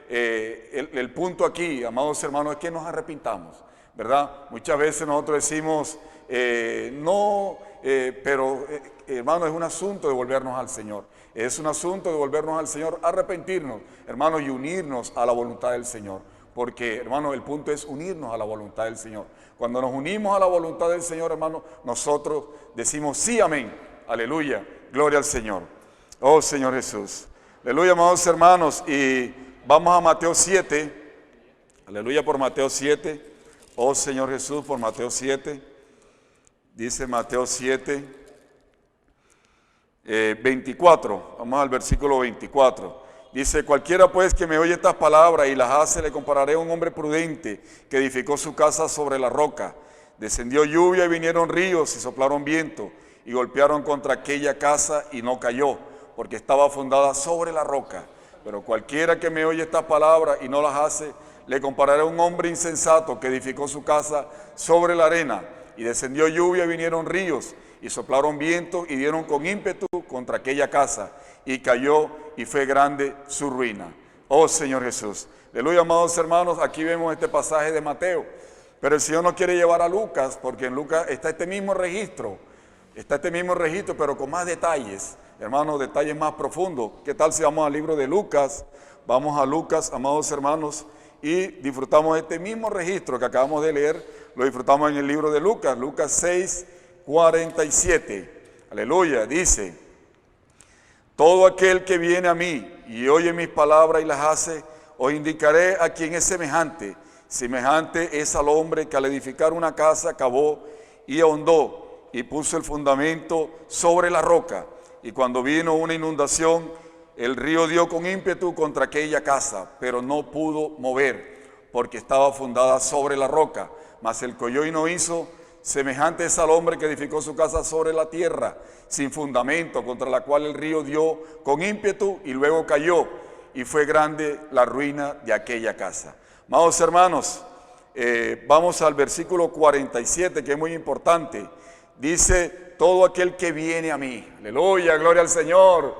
el punto aquí, amados hermanos, es que nos arrepintamos, ¿verdad? Muchas veces nosotros decimos, pero hermano, es un asunto de volvernos al Señor. Es un asunto de volvernos al Señor, arrepentirnos, hermanos, y unirnos a la voluntad del Señor. Porque, hermano, el punto es unirnos a la voluntad del Señor. Cuando nos unimos a la voluntad del Señor, hermano, nosotros decimos sí, amén, aleluya, gloria al Señor. Oh, Señor Jesús. Aleluya, amados hermanos, y vamos a Mateo 7. Aleluya por Mateo 7. Oh, Señor Jesús, por Mateo 7. Dice Mateo 7. 24, vamos al versículo 24, dice: cualquiera pues que me oye estas palabras y las hace, le compararé a un hombre prudente que edificó su casa sobre la roca. Descendió lluvia y vinieron ríos y soplaron viento y golpearon contra aquella casa y no cayó, porque estaba fundada sobre la roca. Pero cualquiera que me oye estas palabras y no las hace, le compararé a un hombre insensato que edificó su casa sobre la arena. Y descendió lluvia y vinieron ríos y soplaron viento y dieron con ímpetu contra aquella casa, y cayó y fue grande su ruina. Oh, Señor Jesús. Aleluya, amados hermanos, aquí vemos este pasaje de Mateo, pero el Señor nos quiere llevar a Lucas, porque en Lucas está este mismo registro, pero con más detalles, hermanos, detalles más profundos. ¿Qué tal si vamos al libro de Lucas? Vamos a Lucas, amados hermanos, y disfrutamos este mismo registro que acabamos de leer, lo disfrutamos en el libro de Lucas, Lucas 6, 47. Aleluya, dice: todo aquel que viene a mí y oye mis palabras y las hace, os indicaré a quién es semejante. Semejante es al hombre que al edificar una casa cavó y ahondó y puso el fundamento sobre la roca. Y cuando vino una inundación, el río dio con ímpetu contra aquella casa, pero no pudo mover, porque estaba fundada sobre la roca. Mas el que oyó y no hizo, semejante es al hombre que edificó su casa sobre la tierra, sin fundamento, contra la cual el río dio con ímpetu y luego cayó, y fue grande la ruina de aquella casa. Amados hermanos, vamos al versículo 47, que es muy importante. Dice: todo aquel que viene a mí. Aleluya, gloria al Señor.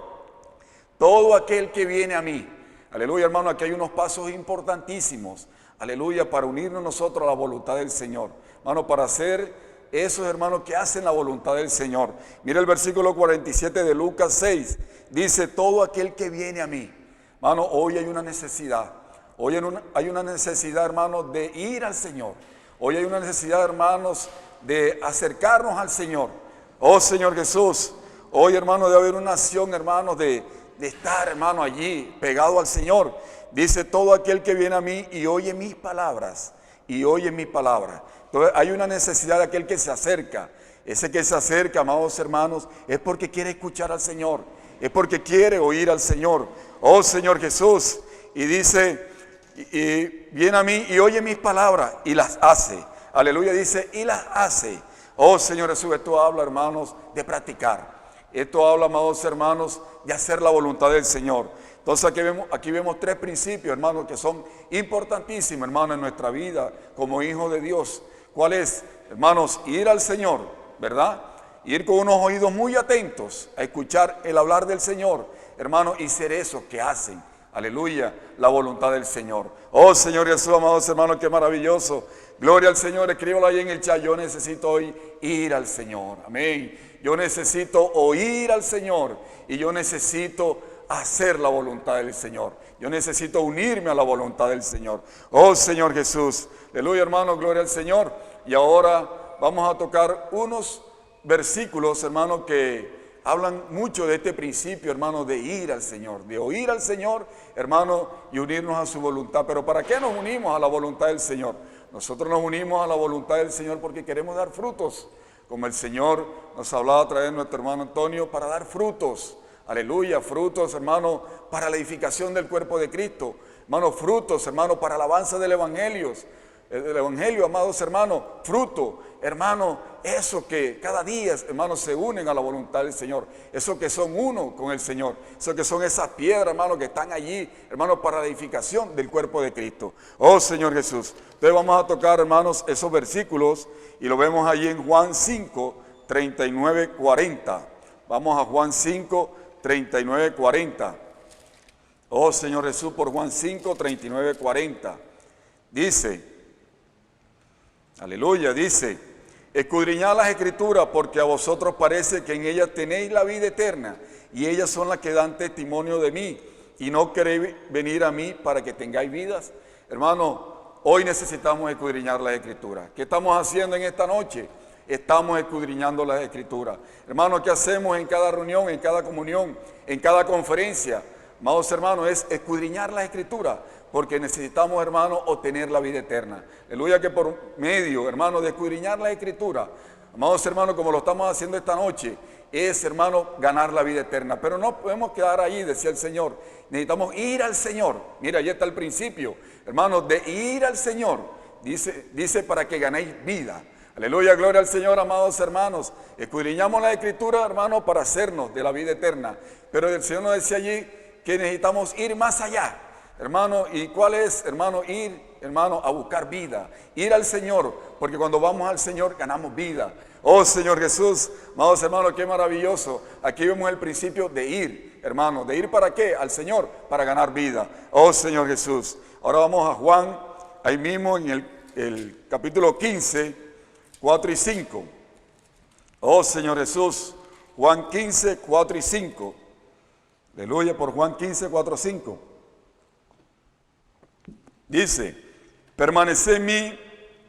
Todo aquel que viene a mí. Aleluya, hermano, aquí hay unos pasos importantísimos. Aleluya, para unirnos nosotros a la voluntad del Señor. Hermano, para hacer esos hermanos que hacen la voluntad del Señor. Mira el versículo 47 de Lucas 6. Dice: todo aquel que viene a mí. Hermano, hoy hay una necesidad. Hoy hay una necesidad, hermanos, de ir al Señor. Hoy hay una necesidad, hermanos, de acercarnos al Señor. Oh, Señor Jesús. Hoy, hermano, debe haber una acción, hermanos, de estar, hermano, allí, pegado al Señor. Dice: todo aquel que viene a mí y oye mis palabras. Y oye mis palabras. Entonces hay una necesidad de aquel que se acerca. Ese que se acerca, amados hermanos, es porque quiere escuchar al Señor. Es porque quiere oír al Señor. Oh, Señor Jesús. Y dice: y viene a mí y oye mis palabras y las hace. Aleluya, dice: y las hace. Oh, Señor Jesús, esto habla, hermanos, de practicar. Esto habla, amados hermanos, de hacer la voluntad del Señor. Entonces aquí vemos tres principios, hermanos, que son importantísimos, hermanos, en nuestra vida como hijos de Dios. ¿Cuál es? Hermanos, ir al Señor, ¿verdad? Ir con unos oídos muy atentos a escuchar el hablar del Señor, hermanos, y ser esos que hacen, aleluya, la voluntad del Señor. Oh, Señor Jesús, amados hermanos, qué maravilloso. Gloria al Señor. Escríbalo ahí en el chat: yo necesito hoy ir al Señor. Amén. Yo necesito oír al Señor y yo necesito hacer la voluntad del Señor. Yo necesito unirme a la voluntad del Señor. Oh, Señor Jesús. Aleluya, hermano, gloria al Señor. Y ahora vamos a tocar unos versículos, hermano, que hablan mucho de este principio, hermano, de ir al Señor, de oír al Señor, hermano, y unirnos a su voluntad. Pero ¿para qué nos unimos a la voluntad del Señor? Nosotros nos unimos a la voluntad del Señor porque queremos dar frutos, como el Señor nos hablaba a través de nuestro hermano Antonio, para dar frutos. Aleluya, frutos, hermano, para la edificación del cuerpo de Cristo. Hermano, frutos, hermano, para el avance del Evangelio. El Evangelio, amados hermanos, fruto, hermano, Eso que cada día, hermanos, se unen a la voluntad del Señor. Eso que son uno con el Señor. Eso que son esas piedras, hermanos, que están allí, hermanos, para la edificación del cuerpo de Cristo. Oh, Señor Jesús. Entonces vamos a tocar, hermanos, esos versículos y lo vemos allí en Juan 5, 39, 40. Vamos a Juan 5, 39, 40. Oh, Señor Jesús, por Juan 5, 39, 40. Dice, aleluya, dice: escudriñad las Escrituras, porque a vosotros parece que en ellas tenéis la vida eterna, y ellas son las que dan testimonio de mí, y no queréis venir a mí para que tengáis vidas. Hermano, hoy necesitamos escudriñar las Escrituras. ¿Qué estamos haciendo en esta noche? Estamos escudriñando las Escrituras. Hermano, ¿qué hacemos en cada reunión, en cada comunión, en cada conferencia? Amados hermanos, es escudriñar las Escrituras, porque necesitamos, hermanos, obtener la vida eterna. Aleluya, que por medio, hermanos, de escudriñar la Escritura, amados hermanos, como lo estamos haciendo esta noche, es, hermanos, ganar la vida eterna. Pero no podemos quedar ahí, decía el Señor. Necesitamos ir al Señor. Mira, ahí está el principio, hermanos, de ir al Señor. Dice para que ganéis vida. Aleluya, gloria al Señor, amados hermanos. Escudriñamos la Escritura, hermanos, para hacernos de la vida eterna. Pero el Señor nos decía allí que necesitamos ir más allá. Hermano, ¿y cuál es, hermano? Ir, hermano, a buscar vida. Ir al Señor, porque cuando vamos al Señor ganamos vida. Oh, Señor Jesús, amados hermanos, qué maravilloso. Aquí vemos el principio de ir, hermano. ¿De ir para qué? Al Señor, para ganar vida. Oh, Señor Jesús. Ahora vamos a Juan, ahí mismo en el capítulo 15, 4 y 5. Oh, Señor Jesús. Juan 15, 4 y 5. Aleluya, por Juan 15, 4 y 5. Dice: permaneced en mí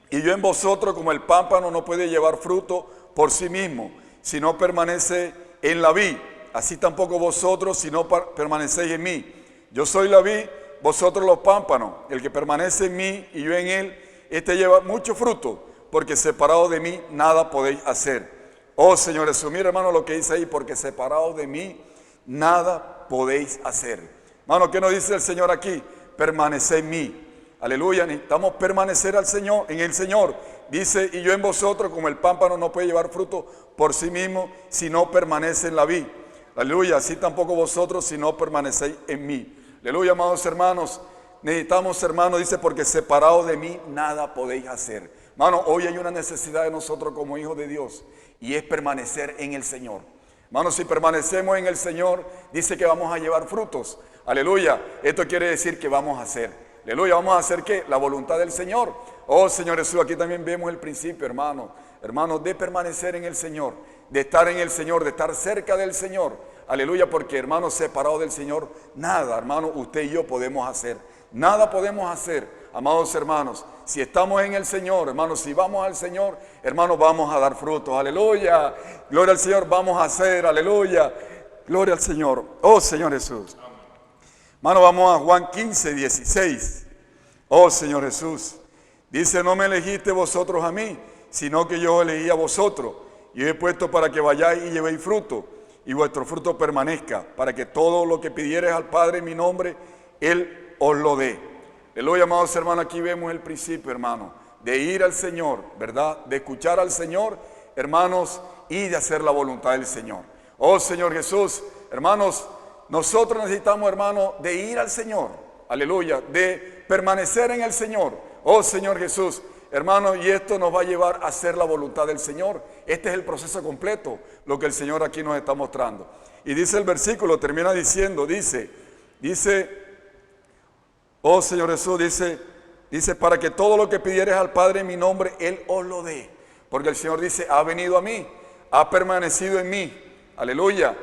y yo en vosotros, como el pámpano no puede llevar fruto por sí mismo, si no permanece en la vid. Así tampoco vosotros, si no permanecéis en mí. Yo soy la vid, vosotros los pámpanos. El que permanece en mí y yo en él, este lleva mucho fruto, porque separado de mí nada podéis hacer. Oh, Señor Jesús, mira, hermano, lo que dice ahí: porque separado de mí nada podéis hacer. Hermano, ¿qué nos dice el Señor aquí? Permaneced en mí. Aleluya, necesitamos permanecer al Señor, en el Señor. Dice: y yo en vosotros, como el pámpano no puede llevar fruto por sí mismo, si no permanece en la vid. Aleluya, así tampoco vosotros, si no permanecéis en mí. Aleluya, amados hermanos, necesitamos, hermanos, dice: porque separado de mí nada podéis hacer. Hermano, hoy hay una necesidad de nosotros como hijos de Dios, y es permanecer en el Señor. Hermano, si permanecemos en el Señor, dice que vamos a llevar frutos. Aleluya, esto quiere decir que vamos a hacer. Aleluya, ¿vamos a hacer qué? La voluntad del Señor. Oh, Señor Jesús, aquí también vemos el principio, hermano. Hermano, de permanecer en el Señor, de estar en el Señor, de estar cerca del Señor. Aleluya, porque, hermano, separado del Señor, nada, hermano, usted y yo podemos hacer. Nada podemos hacer, amados hermanos. Si estamos en el Señor, hermanos, si vamos al Señor, hermanos, vamos a dar frutos. Aleluya, gloria al Señor, vamos a hacer, aleluya, gloria al Señor. Oh, Señor Jesús. Hermano, vamos a Juan 15, 16. Oh, Señor Jesús. Dice: no me elegiste vosotros a mí, sino que yo elegí a vosotros. Y os he puesto para que vayáis y llevéis fruto, y vuestro fruto permanezca, para que todo lo que pidiereis al Padre en mi nombre, Él os lo dé. Aleluya, amados hermanos, aquí vemos el principio, hermano, de ir al Señor, ¿verdad? De escuchar al Señor, hermanos, y de hacer la voluntad del Señor. Oh, Señor Jesús, hermanos, nosotros necesitamos, hermano, de ir al Señor, aleluya, de permanecer en el Señor. Oh, Señor Jesús, hermano, y esto nos va a llevar a hacer la voluntad del Señor. Este es el proceso completo, lo que el Señor aquí nos está mostrando. Y dice el versículo, termina diciendo, dice, oh, Señor Jesús, dice, para que todo lo que pidieres al Padre en mi nombre, Él os lo dé. Porque el Señor dice: ha venido a mí, ha permanecido en mí, aleluya,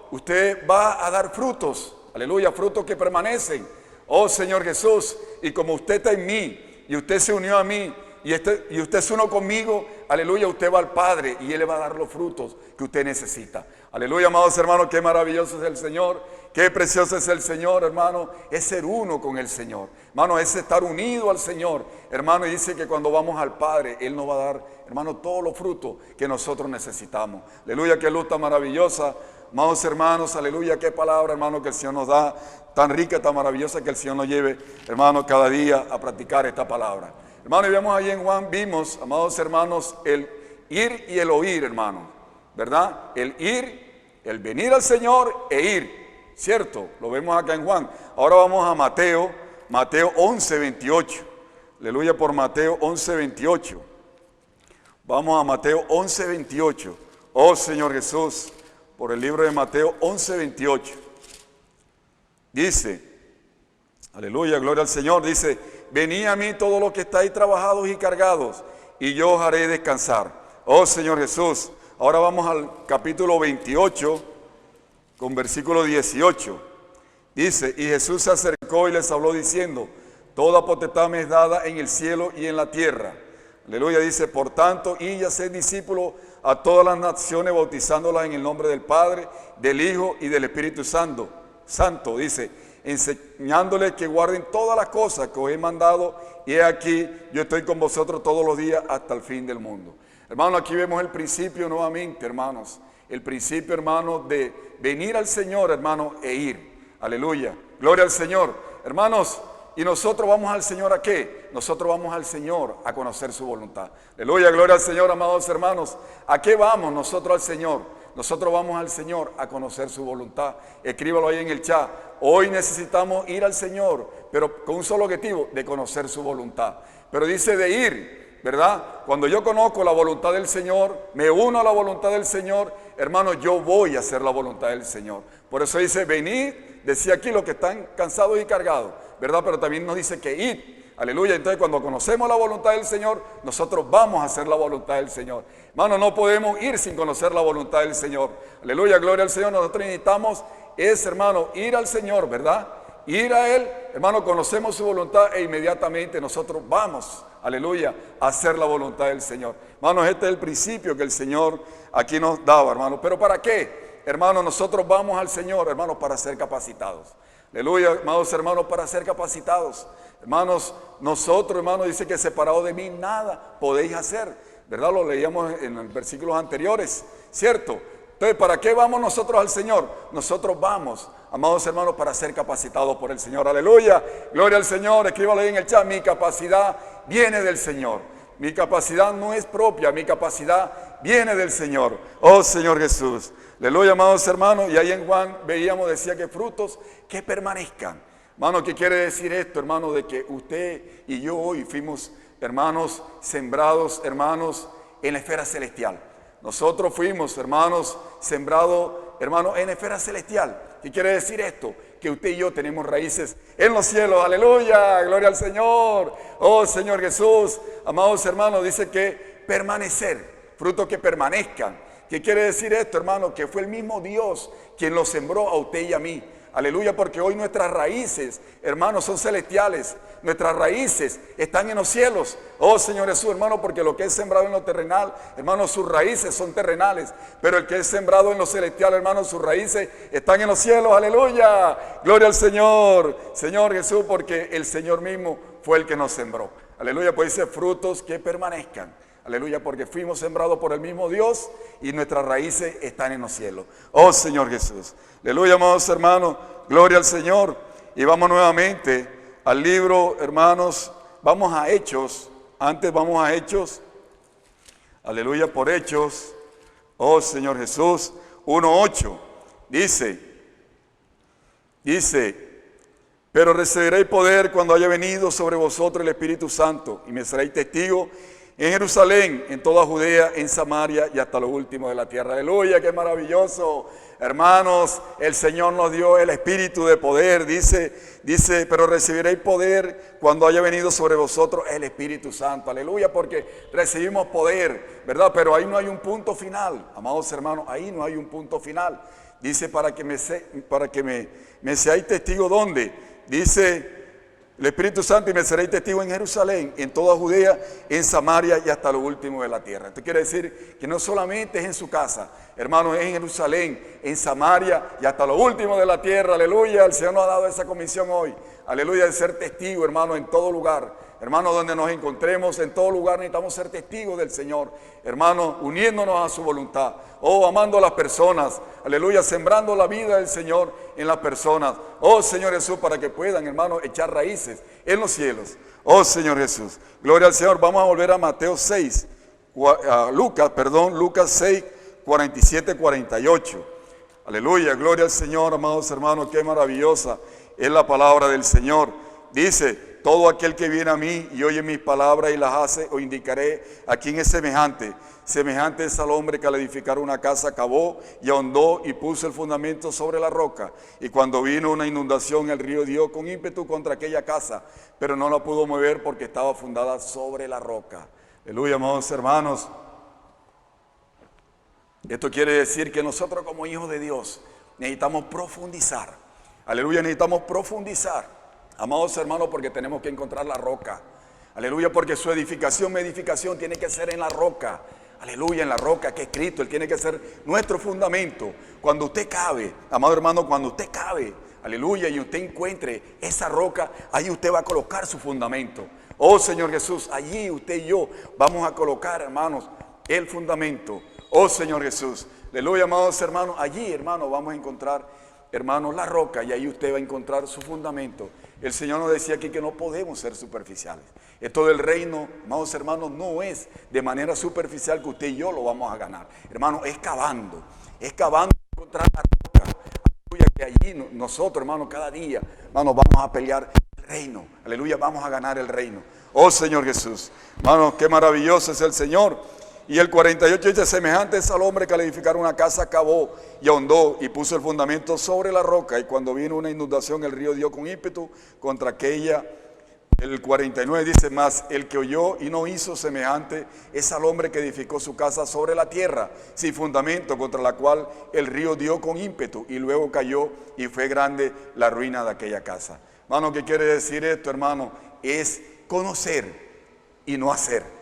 usted va a dar frutos, aleluya, frutos que permanecen. Oh, Señor Jesús, y como usted está en mí, y usted se unió a mí, y usted es uno conmigo, aleluya, usted va al Padre, y Él le va a dar los frutos que usted necesita. Aleluya, amados hermanos, qué maravilloso es el Señor, qué precioso es el Señor, hermano, es ser uno con el Señor. Hermano, es estar unido al Señor, hermano, y dice que cuando vamos al Padre, Él nos va a dar, hermano, todos los frutos que nosotros necesitamos. Aleluya, qué luz tan maravillosa. Amados hermanos, aleluya, qué palabra, hermano, que el Señor nos da, tan rica, tan maravillosa, que el Señor nos lleve, hermano, cada día a practicar esta palabra. Hermano, y vemos ahí en Juan, vimos, amados hermanos, el Ir y el oír, hermano, ¿verdad? El ir, el venir al Señor e ir, ¿cierto? Lo vemos acá en Juan. Ahora vamos a Mateo 11, 28. Aleluya por Mateo 11, 28. Vamos a Mateo 11, 28. Oh Señor Jesús, por el libro de Mateo 11, 28. Dice, aleluya, gloria al Señor, dice, venid a mí todos los que estáis trabajados y cargados, y yo os haré descansar. Oh Señor Jesús. Ahora vamos al capítulo 28, con versículo 18. Dice, y Jesús se acercó y les habló diciendo, toda potestad me es dada en el cielo y en la tierra. Aleluya, dice, por tanto, y haced discípulos a todas las naciones, bautizándolas en el nombre del Padre, del Hijo y del Espíritu Santo. Dice, enseñándoles que guarden todas las cosas que os he mandado, y he aquí, yo estoy con vosotros todos los días hasta el fin del mundo. Hermano, aquí vemos el principio nuevamente, hermanos. El principio, hermano, de venir al Señor, hermano, e ir. Aleluya. Gloria al Señor. Hermanos, ¿y nosotros vamos al Señor a qué? Nosotros vamos al Señor a conocer su voluntad. Aleluya, gloria al Señor, amados hermanos. ¿A qué vamos nosotros al Señor? Nosotros vamos al Señor a conocer su voluntad. Escríbalo ahí en el chat. Hoy necesitamos ir al Señor, pero con un solo objetivo, de conocer su voluntad. Pero dice de ir, ¿verdad? Cuando yo conozco la voluntad del Señor, me uno a la voluntad del Señor, hermano, yo voy a hacer la voluntad del Señor. Por eso dice, venid, decía aquí los que están cansados y cargados, ¿verdad? Pero también nos dice que id. Aleluya. Entonces cuando conocemos la voluntad del Señor, nosotros vamos a hacer la voluntad del Señor. Hermano, no podemos ir sin conocer la voluntad del Señor. Aleluya, gloria al Señor. Nosotros necesitamos hermano, ir al Señor, ¿verdad? Ir a Él, hermano, conocemos su voluntad e inmediatamente nosotros vamos, aleluya, a hacer la voluntad del Señor. Hermanos, este es el principio que el Señor aquí nos daba, hermano. ¿Pero para qué? Hermano, nosotros vamos al Señor, hermano, para ser capacitados. Aleluya, amados hermanos, para ser capacitados. Hermanos, nosotros, hermanos, dice que separado de mí nada podéis hacer, ¿verdad? Lo leíamos en los versículos anteriores, ¿cierto? Entonces, ¿para qué vamos nosotros al Señor? Nosotros vamos, amados hermanos, para ser capacitados por el Señor. Aleluya, gloria al Señor. Escríbalo ahí en el chat, mi capacidad viene del Señor. Mi capacidad no es propia, mi capacidad viene del Señor. Oh Señor Jesús. Aleluya, amados hermanos. Y ahí en Juan veíamos, decía que frutos que permanezcan. Hermano, ¿qué quiere decir esto, hermano? De que usted y yo hoy fuimos, hermanos, sembrados, hermanos, en la esfera celestial. Nosotros fuimos, hermanos, sembrados, hermanos, en la esfera celestial. ¿Qué quiere decir esto? Que usted y yo tenemos raíces en los cielos. Aleluya, gloria al Señor. Oh Señor Jesús, amados hermanos, dice que permanecer, frutos que permanezcan. ¿Qué quiere decir esto, hermano? Que fue el mismo Dios quien los sembró a usted y a mí. Aleluya, porque hoy nuestras raíces, hermanos, son celestiales. Nuestras raíces están en los cielos. Oh Señor Jesús, hermano, porque lo que es sembrado en lo terrenal, hermanos, sus raíces son terrenales. Pero el que es sembrado en lo celestial, hermanos, sus raíces están en los cielos. Aleluya, gloria al Señor, Señor Jesús, porque el Señor mismo fue el que nos sembró. Aleluya, pues dice frutos que permanezcan. Aleluya, porque fuimos sembrados por el mismo Dios y nuestras raíces están en los cielos. Oh Señor Jesús. Aleluya, amados hermanos. Gloria al Señor. Y vamos nuevamente al libro, hermanos. Vamos a Hechos. Antes vamos a Hechos. Aleluya, por Hechos. Oh Señor Jesús. 1:8. Dice, pero recibiréis poder cuando haya venido sobre vosotros el Espíritu Santo y me seréis testigo en Jerusalén, en toda Judea, en Samaria y hasta lo último de la tierra. Aleluya, qué maravilloso. Hermanos, el Señor nos dio el espíritu de poder. Dice, pero recibiréis poder cuando haya venido sobre vosotros el Espíritu Santo. Aleluya, porque recibimos poder, ¿verdad? Pero ahí no hay un punto final. Amados hermanos, ahí no hay un punto final. Dice, para que me seáis testigo, ¿dónde? Dice, el Espíritu Santo, y me seréis testigo en Jerusalén, en toda Judea, en Samaria y hasta lo último de la tierra. Esto quiere decir que no solamente es en su casa, hermano, es en Jerusalén, en Samaria y hasta lo último de la tierra. Aleluya, el Señor nos ha dado esa comisión hoy. Aleluya, de ser testigo, hermano, en todo lugar. Hermano, donde nos encontremos, en todo lugar necesitamos ser testigos del Señor. Hermano, uniéndonos a su voluntad. Oh, amando a las personas. Aleluya, sembrando la vida del Señor en las personas. Oh, Señor Jesús, para que puedan, hermano, echar raíces en los cielos. Oh, Señor Jesús. Gloria al Señor. Vamos a volver a Mateo 6, Lucas 6, 47, 48. Aleluya, gloria al Señor, amados hermanos, qué maravillosa es la palabra del Señor. Dice, todo aquel que viene a mí y oye mis palabras y las hace, os indicaré a quién es semejante. Semejante es al hombre que al edificar una casa cavó y ahondó y puso el fundamento sobre la roca. Y cuando vino una inundación, el río dio con ímpetu contra aquella casa, pero no la pudo mover porque estaba fundada sobre la roca. Aleluya, amados hermanos. Esto quiere decir que nosotros como hijos de Dios necesitamos profundizar. Aleluya, necesitamos profundizar. Amados hermanos, porque tenemos que encontrar la roca. Aleluya, porque su edificación, mi edificación tiene que ser en la roca. Aleluya, en la roca que es Cristo. Él tiene que ser nuestro fundamento. Cuando usted cabe, amado hermano, cuando usted cabe, aleluya, y usted encuentre esa roca, ahí usted va a colocar su fundamento. Oh Señor Jesús, allí usted y yo vamos a colocar, hermanos, el fundamento. Oh Señor Jesús, aleluya, amados hermanos, allí, hermanos, vamos a encontrar, hermanos, la roca, y ahí usted va a encontrar su fundamento. El Señor nos decía aquí que no podemos ser superficiales. Esto del reino, amados hermanos, no es de manera superficial que usted y yo lo vamos a ganar. Hermanos, es cavando encontrar la roca. Aleluya, que allí nosotros, hermanos, cada día, hermanos, vamos a pelear el reino. Aleluya, vamos a ganar el reino. Oh Señor Jesús, hermanos, qué maravilloso es el Señor. Y el 48 dice, semejante es al hombre que al edificar una casa cavó y ahondó y puso el fundamento sobre la roca. Y cuando vino una inundación, el río dio con ímpetu contra aquella. El 49 dice, más el que oyó y no hizo semejante es al hombre que edificó su casa sobre la tierra, sin fundamento, contra la cual el río dio con ímpetu y luego cayó y fue grande la ruina de aquella casa. Hermano, ¿qué quiere decir esto, hermano? Es conocer y no hacer.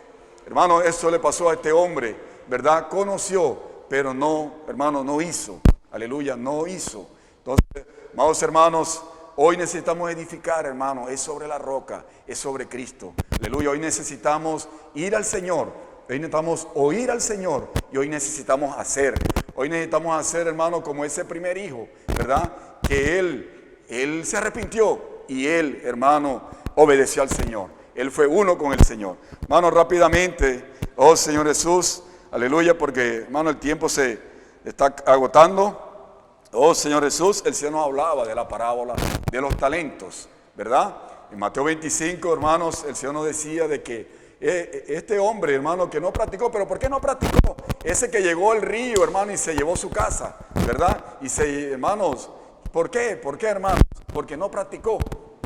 Hermano, eso le pasó a este hombre, ¿verdad? Conoció, pero no, hermano, no hizo. Aleluya, no hizo. Entonces, amados hermanos, hoy necesitamos edificar, hermano, es sobre la roca, es sobre Cristo. Aleluya, hoy necesitamos ir al Señor, hoy necesitamos oír al Señor y hoy necesitamos hacer. Hoy necesitamos hacer, hermano, como ese primer hijo, ¿verdad? Que él se arrepintió y él, hermano, obedeció al Señor. Él fue uno con el Señor. Hermano, rápidamente, oh Señor Jesús, aleluya, porque, hermano, el tiempo se está agotando. Oh Señor Jesús, el Señor nos hablaba de la parábola de los talentos, ¿verdad? En Mateo 25, hermanos, el Señor nos decía de que este hombre, hermano, que no practicó, pero ¿por qué no practicó? Ese que llegó al río, hermano, y se llevó su casa, ¿verdad? Hermanos, ¿por qué? ¿Por qué, hermanos? Porque no practicó.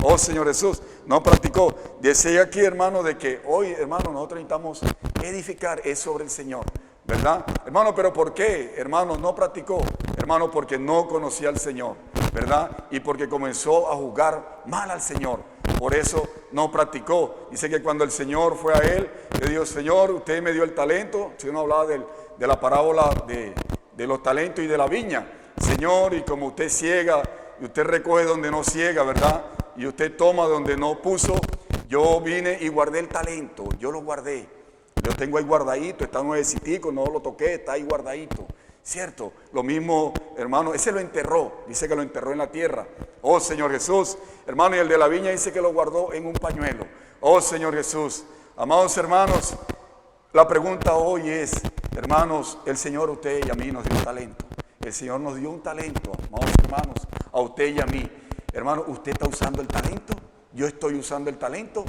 Oh Señor Jesús, no practicó. Decía aquí, hermano, de que hoy, hermano, nosotros necesitamos edificar es sobre el Señor, ¿verdad? Hermano, pero ¿por qué, hermano, no practicó? Hermano, porque no conocía al Señor, ¿verdad? Y porque comenzó a juzgar mal al Señor. Por eso no practicó. Dice que cuando el Señor fue a él, le dijo, Señor, usted me dio el talento. Si uno hablaba de la parábola de los talentos y de la viña. Señor, y como usted ciega, y usted recoge donde no ciega, ¿verdad? Y usted toma donde no puso, yo vine y guardé el talento, yo lo guardé. Yo tengo ahí guardadito, está nuevecitico, no lo toqué, está ahí guardadito. ¿Cierto? Lo mismo, hermano, ese lo enterró, dice que lo enterró en la tierra. Oh Señor Jesús, hermano, y el de la viña dice que lo guardó en un pañuelo. Oh Señor Jesús, amados hermanos, la pregunta hoy es, hermanos, el Señor a usted y a mí nos dio un talento. El Señor nos dio un talento, amados hermanos, a usted y a mí. Hermano, ¿usted está usando el talento? ¿Yo estoy usando el talento?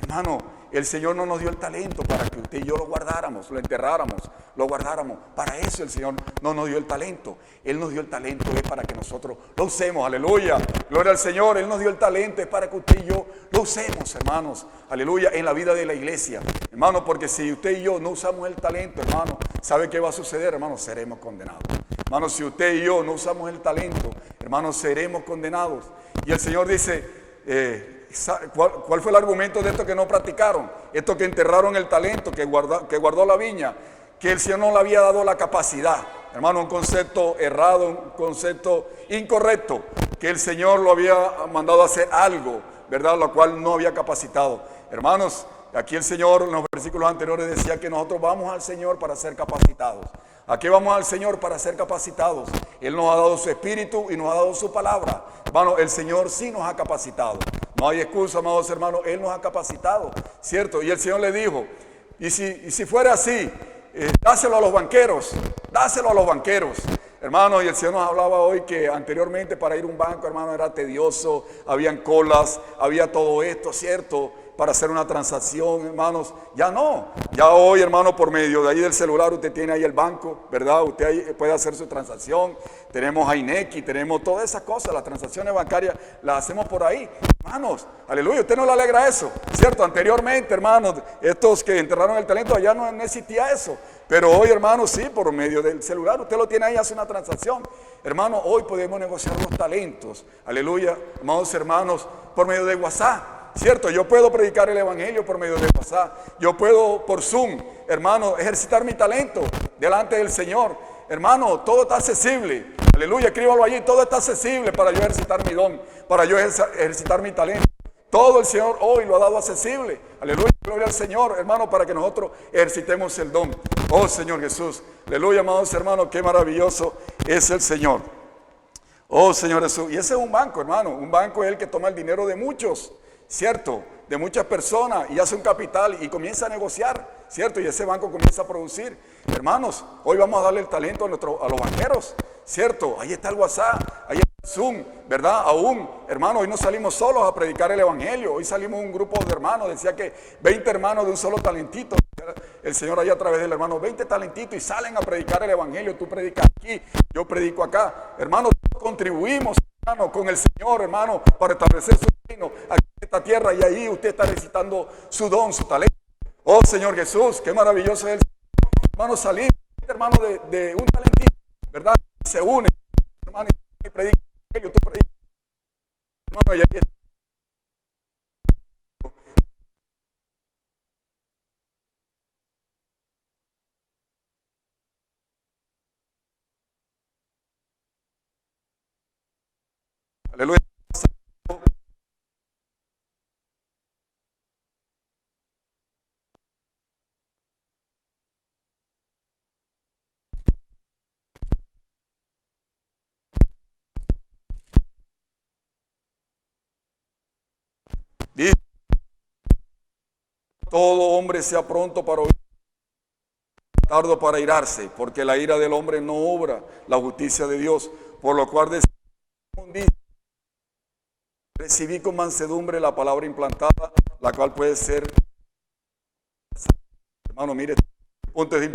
Hermano, el Señor no nos dio el talento para que usted y yo lo guardáramos, lo enterráramos, lo guardáramos. Para eso el Señor no nos dio el talento. Él nos dio el talento es para que nosotros lo usemos. Aleluya. Gloria al Señor. Él nos dio el talento es para que usted y yo lo usemos, hermanos. Aleluya. En la vida de la iglesia. Hermano, porque si usted y yo no usamos el talento, hermano, ¿sabe qué va a suceder, hermano? Seremos condenados. Hermano, si usted y yo no usamos el talento, hermano, seremos condenados. Y el Señor dice, ¿cuál fue el argumento de estos que no practicaron? Estos que enterraron el talento, que guardó la viña, que el Señor no le había dado la capacidad. Hermano, un concepto errado, un concepto incorrecto, que el Señor lo había mandado a hacer algo, ¿verdad? Lo cual no había capacitado. Hermanos, aquí el Señor en los versículos anteriores decía que nosotros vamos al Señor para ser capacitados. ¿A qué vamos al Señor para ser capacitados? Él nos ha dado su espíritu y nos ha dado su palabra. Hermano, el Señor sí nos ha capacitado. No hay excusa, amados hermanos, Él nos ha capacitado, ¿cierto? Y el Señor le dijo, y si fuera así, Dáselo a los banqueros, dáselo a los banqueros. Hermano, y el Señor nos hablaba hoy que anteriormente para ir a un banco, hermano, era tedioso, habían colas, había todo esto, ¿cierto? Para hacer una transacción, hermanos, ya no. Ya hoy, hermano, por medio de ahí del celular usted tiene ahí el banco, ¿verdad? Usted ahí puede hacer su transacción. Tenemos Ainequi, tenemos todas esas cosas, las transacciones bancarias las hacemos por ahí. Hermanos, aleluya, ¿usted no le alegra eso? ¿Cierto? Anteriormente, hermanos, estos que enterraron el talento, allá no existía eso. Pero hoy, hermanos, sí, por medio del celular, usted lo tiene ahí, hace una transacción. Hermano, hoy podemos negociar los talentos, aleluya, hermanos, por medio de WhatsApp. Cierto, yo puedo predicar el evangelio por medio de WhatsApp. Yo puedo por Zoom, hermano, ejercitar mi talento delante del Señor. Hermano, todo está accesible. Aleluya, escríbalo allí, todo está accesible para yo ejercitar mi don, para yo ejercitar mi talento. Todo el Señor hoy lo ha dado accesible. Aleluya, gloria al Señor, hermano, para que nosotros ejercitemos el don. Oh Señor Jesús, aleluya, amados hermanos, qué maravilloso es el Señor. Oh Señor Jesús, y ese es un banco, hermano. Un banco es el que toma el dinero de muchos, ¿cierto? De muchas personas y hace un capital y comienza a negociar, ¿cierto? Y ese banco comienza a producir. Hermanos, hoy vamos a darle el talento a los banqueros, ¿cierto? Ahí está el WhatsApp, ahí está el Zoom, ¿verdad? Aún, hermanos, hoy no salimos solos a predicar el evangelio, hoy salimos un grupo de hermanos, decía que 20 hermanos de un solo talentito. El Señor ahí a través del hermano, 20 talentitos y salen a predicar el evangelio. Tú predicas aquí, yo predico acá. Hermanos, contribuimos, hermano, con el Señor, hermano, para establecer su reino aquí en esta tierra, y ahí usted está necesitando su don, su talento. Oh Señor Jesús, qué maravilloso es el Señor. Hermano, salir, hermano, de un talentito, ¿verdad? Se une, hermano, y predica el evangelio, tú predicas. Hermano, y ahí está. Aleluya. Dice, todo hombre sea pronto para oír, tardo para irarse, porque la ira del hombre no obra la justicia de Dios, por lo cual dice, recibí con mansedumbre la palabra implantada, la cual puede ser, hermano, mire, punto de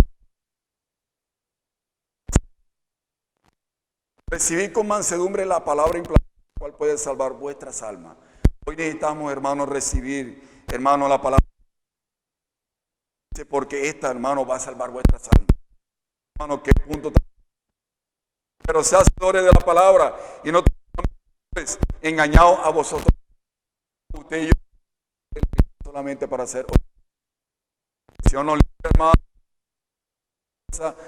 recibí con mansedumbre la palabra implantada, la cual puede salvar vuestras almas. Hoy necesitamos, hermanos, recibir, hermano, la palabra, porque esta, hermano, va a salvar vuestras almas. Hermano, qué punto. Pero sean hacedores de la palabra y no engañados a vosotros. Usted y yo solamente para hacer. Si no, hermano,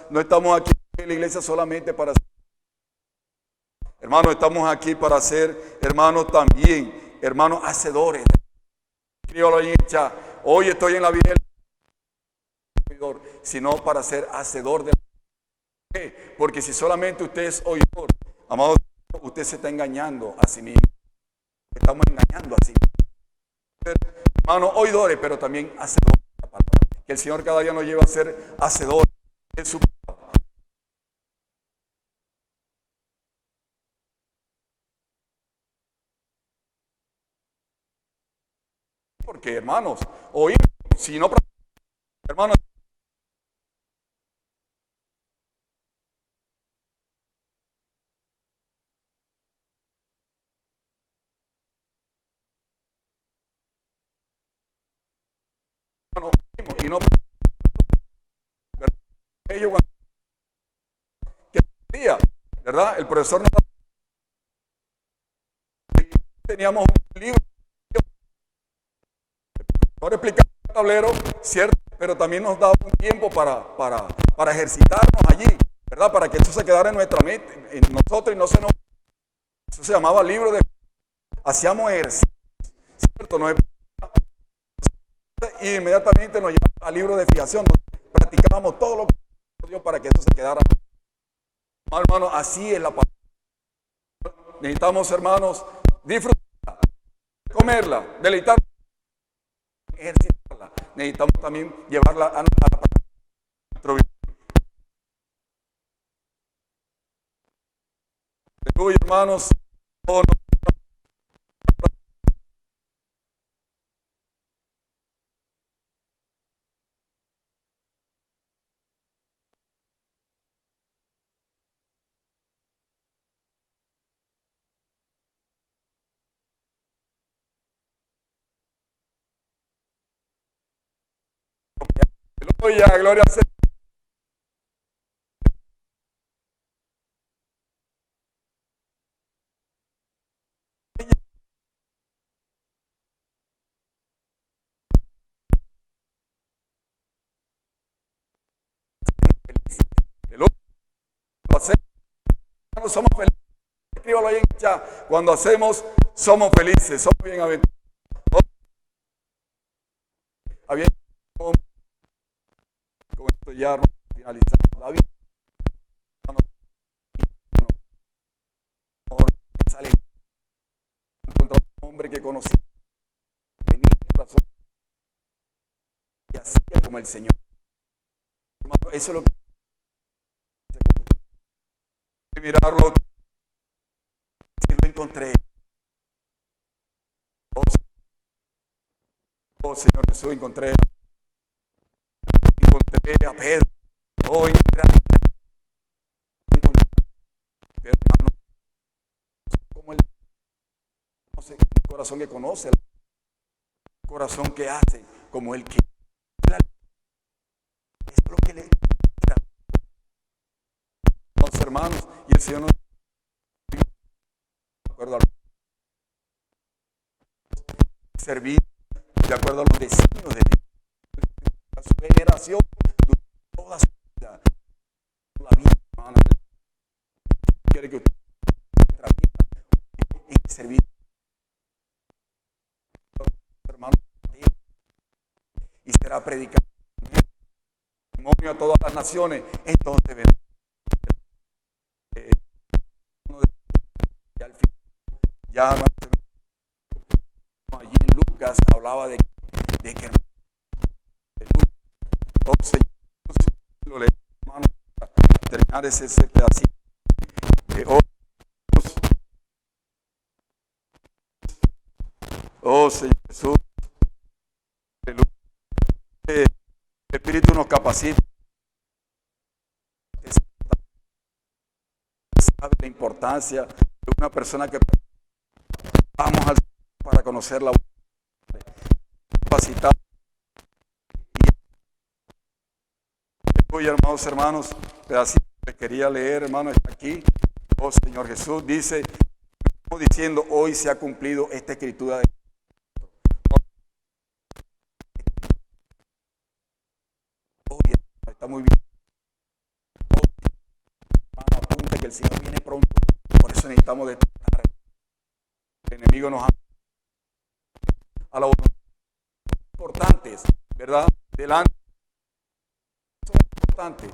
no estamos aquí en la iglesia solamente para hacer. Hermanos, estamos aquí para ser, hermanos, también, hermanos, hacedores. Escríbalo ahí en el chat. Hoy estoy en la vida del oidor, sino para ser hacedor de la palabra. Porque si solamente usted es oidor, amado, usted se está engañando a sí mismo. Estamos engañando a sí mismo. Hermanos, oidores, pero también hacedores de la palabra. Que el Señor cada día nos lleva a ser hacedores de su palabra. Porque, hermanos, oír, si no, hermanos, y no, ellos cuando ¿verdad? El profesor nos teníamos un libro. Ahora explicamos el tablero, cierto, pero también nos daba un tiempo para ejercitarnos allí, ¿verdad? Para que eso se quedara en nuestra mente, en nosotros y no se nos... Eso se llamaba libro de... Hacíamos ejercicios, ¿cierto? Y inmediatamente nos llevamos al libro de fiación, donde practicábamos todo lo que Dios para que eso se quedara. Hermanos, así es la palabra. Necesitamos, hermanos, disfrutarla, comerla, deleitarla, ejercitarla. Necesitamos también llevarla a la práctica. Aleluya, hermanos. Oh, no. Aleluya, gloria al Señor. Aleluya. Cuando hacemos, somos felices. Escríbalo ahí en el chat. Cuando hacemos, somos felices, somos bienaventurados. Había con esto ya finalizamos la vida. Sale contra un hombre que conocía, tenía corazón y hacía como el Señor. Hermano, eso es lo que mirarlo. Si lo encontré. Oh Señor Jesús, encontré a Pedro. Oh, encontré a Pedro, hermano, como el corazón que conoce, el corazón que hace, como el que eso es lo que le los hermanos, y el Señor nos de acuerdo a servir, de acuerdo a los designios de Dios, a su veneración durante toda su vida, la vida, hermano. Quiere que usted nuestra vida en servir, hermano, y será predicado testimonio a todas las naciones. Entonces verá. Ya allí en Lucas hablaba de que oh Señor, lo leemos, hermano, para terminar ese pedacito de oh Señor Jesús, aleluya. El Espíritu nos capacita, sabe la importancia de una persona que vamos al para conocer la capacidad. Y hermanos, pedacito que quería leer, hermano, está aquí. Oh Señor Jesús, dice, estamos diciendo, hoy se ha cumplido esta escritura de hoy, está muy bien. Hoy, hermano, apunta que el Señor viene pronto, por eso necesitamos detectar. El enemigo nos ha a la voluntad importantes, ¿verdad? Delante son importantes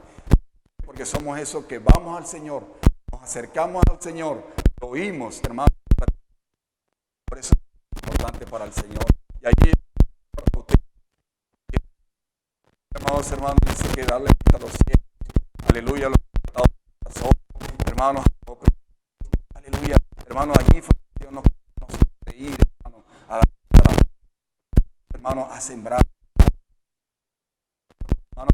porque somos esos que vamos al Señor, nos acercamos al Señor, lo oímos, hermano. Por eso es importante para el Señor. Y allí, para usted, hermanos, dice que darle a los cielos, aleluya, a los corazones, hermanos, aleluya, hermanos, allí fue Dios nos ir, hermano, hermano, a sembrar. Hermano,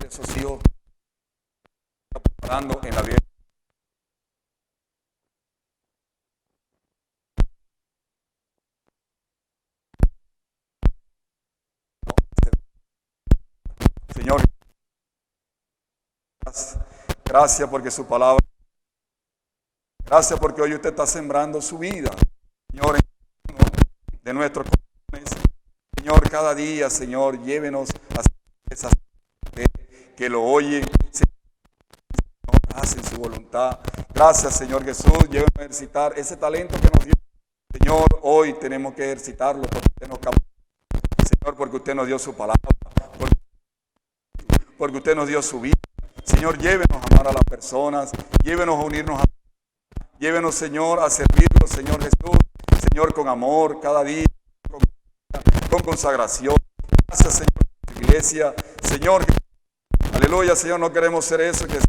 esos hijos está preparando en la vida. Señor, gracias porque su palabra. Gracias porque hoy usted está sembrando su vida, Señor, de nuestros corazones. Señor, cada día, Señor, llévenos a esas que lo oyen, Señor, hacen su voluntad. Gracias, Señor Jesús, llévenos a ejercitar ese talento que nos dio. Señor, hoy tenemos que ejercitarlo porque usted nos capacita. Señor, porque usted nos dio su palabra, porque usted nos dio su vida. Señor, llévenos a amar a las personas, llévenos a unirnos a llévenos, Señor, a servirnos, Señor Jesús, Señor, con amor, cada día, con consagración. Gracias, Señor, por tu iglesia. Señor, aleluya, Señor, no queremos ser eso que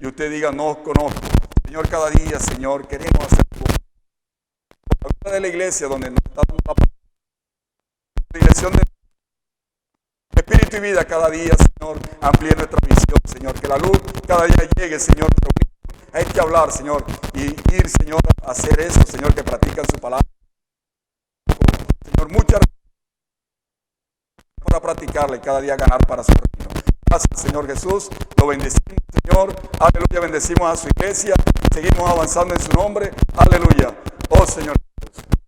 y usted diga, no os conozco. Señor, cada día, Señor, queremos hacer la vida de la iglesia donde nos está dando la dirección de espíritu y vida cada día, Señor, amplíe nuestra visión, Señor, que la luz cada día llegue, Señor, hay que hablar, Señor, y ir, Señor, a hacer eso, Señor, que practican su palabra. Señor, muchas para practicarla y cada día ganar para su reino. Gracias, Señor Jesús, lo bendecimos, Señor, aleluya, bendecimos a su iglesia, seguimos avanzando en su nombre, aleluya, oh Señor Jesús.